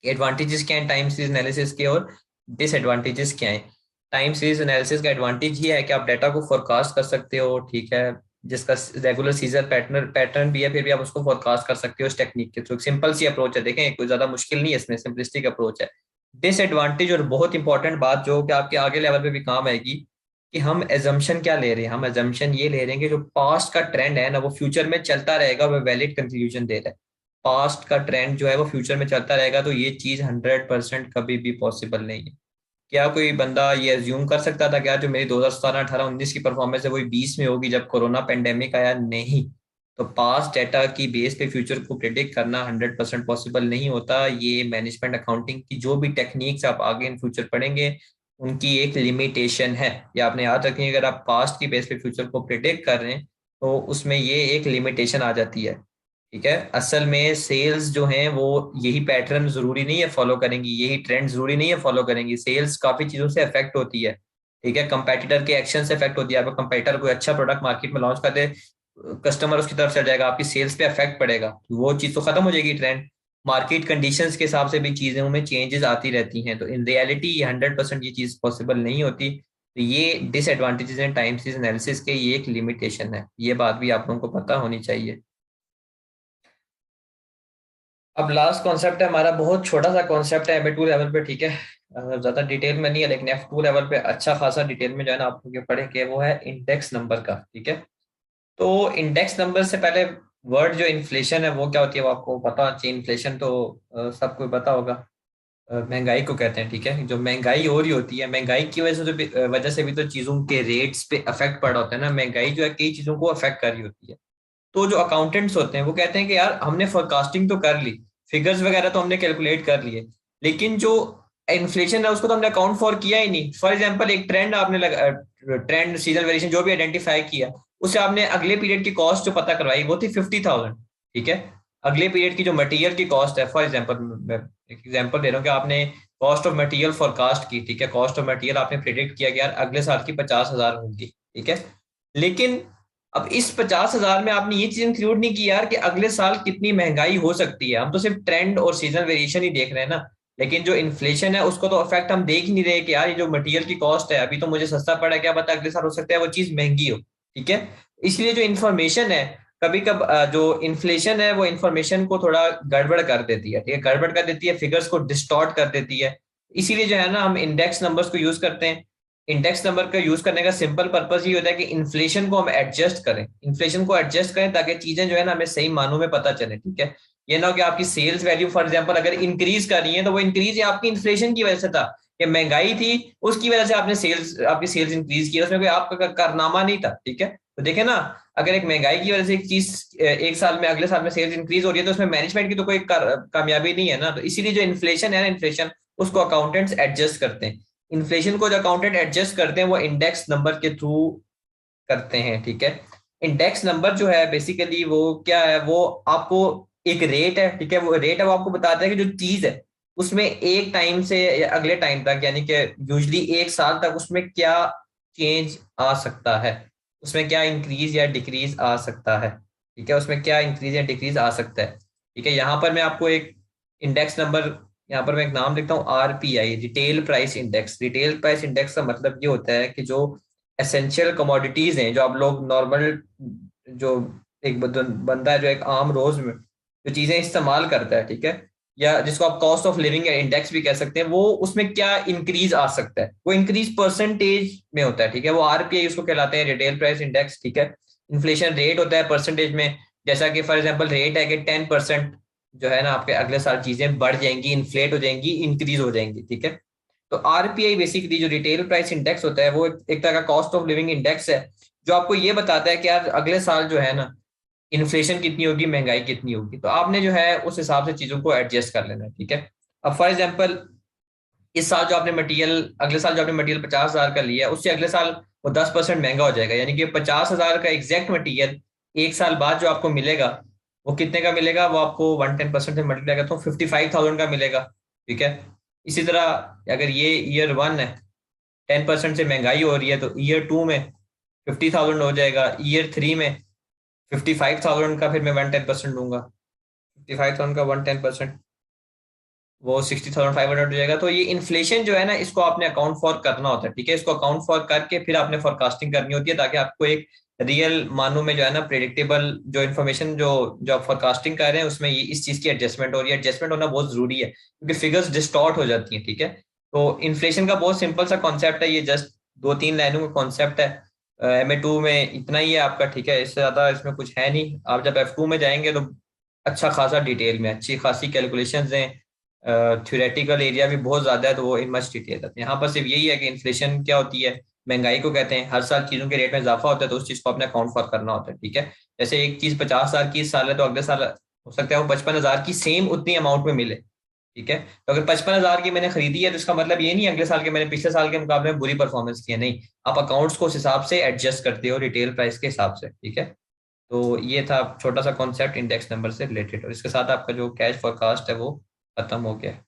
एडवांटेजेस क्या है टाइम सीरीज एनालिसिस के और डिसएडवांटेजेस क्या है। टाइम सीरीज एनालिसिस का एडवांटेज ये है कि आप डाटा को फोरकास्ट कर सकते हो, ठीक है, जिसका रेगुलर सीजन पैटर्न पैटर्न भी है, फिर भी आप उसको फोरकास्ट कर सकते हो इस टेक्निक के थ्रू। सिंपल सी अप्रोच है, देखें कोई ज्यादा मुश्किल नहीं है इसमें, सिंपलिस्टिक अप्रोच है। डिसएडवांटेज और बहुत इंपॉर्टेंट बात जो कि आपके आगे लेवल पे भी काम आएगी, कि हम एजम्पशन क्या ले रहे हैं। हम एजम्पशन ये ले रहे हैं कि जो पास्ट का ट्रेंड है ना वो फ्यूचर में चलता रहेगा, वो वैलिड कंक्लूजन दे रहा है। पास्ट का ट्रेंड जो है वो फ्यूचर में चलता रहेगा, तो ये चीज 100% कभी भी पॉसिबल नहीं है। क्या कोई बंदा ये अज्यूम कर सकता था क्या जो मेरी 2017, 18, 19 की परफॉर्मेंस है वही 20 में होगी जब कोरोना पेंडेमिक आया? नहीं। तो पास्ट डाटा की बेस पे फ्यूचर को प्रिडिक्ट करना 100% पॉसिबल नहीं होता। ये मैनेजमेंट अकाउंटिंग की जो भी टेक्निक्स आप आगे इन फ्यूचर पढ़ेंगे उनकी एक लिमिटेशन है। ये आपने याद रखें, अगर आप पास्ट की बेस पे फ्यूचर को प्रिडिक्ट कर रहे हैं तो उसमें ये एक लिमिटेशन आ जाती है। ठीक है, असल में सेल्स जो हैं वो यही पैटर्न जरूरी नहीं है फॉलो करेंगी, यही ट्रेंड जरूरी नहीं है फॉलो करेंगी। सेल्स काफी चीजों से अफेक्ट होती है। ठीक है, कंपेटिटर के एक्शन से अफेक्ट होती है। आपका कंपेटिटर कोई अच्छा प्रोडक्ट मार्केट में लॉन्च कर दे, कस्टमर उसकी तरफ चल जाएगा, आपकी सेल्स पे अफेक्ट पड़ेगा, वो चीज तो खत्म हो जाएगी। ट्रेंड मार्केट कंडीशंस के हिसाब से भी चीजों में चेंजेस आती रहती हैं, तो इन रियलिटी 100% ये चीज पॉसिबल नहीं होती। तो ये डिसएडवांटेजेस हैं टाइम सीरीज एनालिसिस के, ये एक लिमिटेशन है, ये बात भी आप लोगों को पता होनी चाहिए। अब लास्ट कॉन्सेप्ट है हमारा, बहुत छोटा सा कॉन्सेप्ट है M2 लेवल पे, ठीक है, ज्यादा डिटेल में नहीं है, लेकिन F2 लेवल पे अच्छा खासा डिटेल में जो है ना आप लोग पढ़ेंगे, वो है इंडेक्स नंबर का। ठीक है, तो इंडेक्स नंबर से पहले वर्ड जो इन्फ्लेशन है वो क्या होती है वो आपको पता होना चाहिए। इन्फ्लेशन तो सबको पता होगा, महंगाई को कहते हैं। ठीक है, जो महंगाई हो रही होती है, महंगाई की वजह से वजह से भी तो चीजों के रेट्स पे अफेक्ट पड़ा होता है ना। महंगाई जो है कई चीजों को अफेक्ट कर रही होती है। तो जो अकाउंटेंट्स होते हैं वो कहते हैं कि यार हमने फोरकास्टिंग तो कर ली, फिगर्स वगैरह तो हमने कैलकुलेट कर लिए, लेकिन जो इन्फ्लेशन है उसको तो हमने अकाउंट फॉर किया ही नहीं। फॉर एग्जांपल एक ट्रेंड आपने ट्रेंड सीजनल वेरिएशन जो भी आइडेंटिफाई किया, उससे आपने अगले पीरियड की कॉस्ट जो पता करवाई वो थी 50,000। ठीक है, अगले पीरियड की जो मटेरियल की कॉस्ट है, फॉर एग्जांपल मैं एक एग्जांपल दे रहा हूँ कि आपने कॉस्ट ऑफ मटेरियल फोरकास्ट की। ठीक है, कॉस्ट ऑफ मटेरियल आपने प्रिडिक्ट किया कि यार अगले साल की 50,000 होगी। ठीक है, लेकिन अब इस 50,000 में आपने ये चीज इंक्लूड नहीं की यार कि अगले साल कितनी महंगाई हो सकती है। हम तो सिर्फ ट्रेंड और सीजनल वेरिएशन ही देख रहे हैं ना, लेकिन जो इन्फ्लेशन है उसको तो इफेक्ट हम देख ही नहीं रहे कि यार ये जो मटेरियल की कॉस्ट है अभी तो मुझे सस्ता पड़ा है, क्या पता अगले साल हो सकता है वो चीज महंगी हो। ठीक है, इसलिए जो इन्फॉर्मेशन है कभी कब जो इन्फ्लेशन है वो इन्फॉर्मेशन को थोड़ा गड़बड़ कर देती है। ठीक है, गड़बड़ कर देती है, फिगर्स को डिस्टॉर्ट कर देती है। इसीलिए जो है ना हम इंडेक्स नंबर्स को यूज करते हैं। इंडेक्स नंबर का यूज करने का सिंपल पर्पस ये होता है कि इन्फ्लेशन को हम एडजस्ट करें, इन्फ्लेशन को एडजस्ट करें ताकि चीजें जो है ना हमें सही मानों में पता चले। ठीक है, ये ना हो कि आपकी सेल्स वैल्यू फॉर एग्जांपल अगर इंक्रीज कर रही है तो वो इंक्रीज आपकी इन्फ्लेशन की वजह से था, कि महंगाई थी उसकी वजह से आपने सेल्स आपकी सेल्स इंक्रीज की, उसमें कोई आपका कारनामा नहीं था। ठीक है, तो देखे ना, अगर एक महंगाई की वजह से एक चीज एक साल में अगले साल में सेल्स इंक्रीज हो रही है तो उसमें मैनेजमेंट की तो कोई कामयाबी नहीं है ना। तो इसीलिए जो इन्फ्लेशन है ना, इन्फ्लेशन उसको अकाउंटेंट्स एडजस्ट करते हैं। इन्फ्लेशन को जो अकाउंटेंट एडजस्ट करते हैं वो इंडेक्स नंबर के थ्रू करते हैं। ठीक है, इंडेक्स नंबर जो है बेसिकली वो क्या है, वो आपको एक रेट है। ठीक है, वो रेट है वो आपको बताता है कि जो चीज है उसमें एक टाइम से या अगले टाइम तक, यानी कि यूजली एक साल तक उसमें क्या चेंज आ सकता है, उसमें क्या इंक्रीज या डिक्रीज आ सकता है। ठीक है, उसमें क्या इंक्रीज या डिक्रीज आ सकता है। ठीक है, यहाँ पर मैं आपको एक इंडेक्स नंबर, यहाँ पर मैं एक नाम लिखता हूँ RPI, retail price index. Retail price index का मतलब ये होता है कि जो एसेंशियल कमोडिटीज हैं, जो आप लोग नॉर्मल, जो एक बंदा है जो एक आम रोज में जो चीजें इस्तेमाल करता है, ठीक है, या जिसको आप कॉस्ट ऑफ लिविंग या इंडेक्स भी कह सकते हैं, वो उसमें क्या इंक्रीज आ सकता है, वो इंक्रीज परसेंटेज में होता है। ठीक है, वो RPI उसको कहलाते हैं, रिटेल प्राइस इंडेक्स। ठीक है, इन्फ्लेशन रेट होता है परसेंटेज में, जैसा कि फॉर एग्जाम्पल रेट है कि 10% जो है ना आपके अगले साल चीजें बढ़ जाएंगी, इन्फ्लेट हो जाएंगी, इंक्रीज हो जाएंगी। ठीक है, तो RPI बेसिकली जो रिटेल प्राइस इंडेक्स होता है वो एक तरह का कॉस्ट ऑफ लिविंग इंडेक्स है, जो आपको ये बताता है कि यार अगले साल जो है ना इन्फ्लेशन कितनी होगी, महंगाई कितनी होगी। तो आपने जो है उस हिसाब से चीजों को एडजस्ट कर लेना है। ठीक है, अब फॉर एग्जाम्पल इस साल जो आपने मटेरियल, अगले साल जो आपने मटेरियल 50,000 का लिया उससे अगले साल वो 10% महंगा हो जाएगा, यानी कि 50,000 का एग्जैक्ट मटेरियल एक साल बाद जो आपको मिलेगा वो कितने का मिलेगा, वो आपको 110% से मल्टीप्लाई करता हूँ 55,000 का मिलेगा। ठीक है, इसी तरह अगर ये ईयर 1 है, 10% से महंगाई हो रही है, तो ईयर 2 में 50,000 हो जाएगा, ईयर 3 में 55,000 का फिर मैं 110% दूंगा, 55,000 का 110% वो 60,500 हो जाएगा। तो ये इन्फ्लेशन जो है ना इसको आपने अकाउंट फॉर करना होता है। ठीक है, इसको अकाउंट फॉर करके फिर आपने फोरकास्टिंग करनी होती है, ताकि आपको एक रियल मानों में जो है ना प्रेडिक्टेबल जो इन्फॉर्मेशन जो जो आप फोरकास्टिंग कर रहे हैं उसमें ये इस चीज की एडजस्टमेंट हो रही है। एडजस्टमेंट होना बहुत जरूरी है क्योंकि फिगर्स डिस्टॉर्ट हो जाती हैं। ठीक है, तो इन्फ्लेशन का बहुत सिंपल सा कॉन्सेप्ट है, ये जस्ट 2-3 लाइनों का कॉन्सेप्ट है। MA2 में इतना ही है आपका। ठीक है, इससे ज्यादा इसमें कुछ है नहीं। आप जब F2 में जाएंगे तो अच्छा खासा डिटेल में अच्छी खासी कैलकुलेशंस हैं, थ्योरेटिकल एरिया भी बहुत ज्यादा है, तो वो इन मच डिटेल है। यहाँ पर सिर्फ यही है कि इन्फ्लेशन क्या होती है, महंगाई को कहते हैं, हर साल चीजों के रेट में इजाफा होता है तो उस चीज को अपने अकाउंट फॉर करना होता है। ठीक है, जैसे एक चीज 50,000 की इस साल है तो अगले साल हो सकता है वो 55,000 की सेम उतनी अमाउंट में मिले। ठीक है, तो अगर 55,000 की मैंने खरीदी है तो इसका मतलब ये नहीं अगले साल के मैंने पिछले साल के मुकाबले में बुरी परफॉर्मेंस की है, नहीं, आप अकाउंट्स को उस हिसाब से एडजस्ट करते हो रिटेल प्राइस के हिसाब से। ठीक है, तो ये था छोटा सा कॉन्सेप्ट इंडेक्स नंबर से रिलेटेड, और इसके साथ आपका जो कैश फोरकास्ट है वो खत्म हो गया है।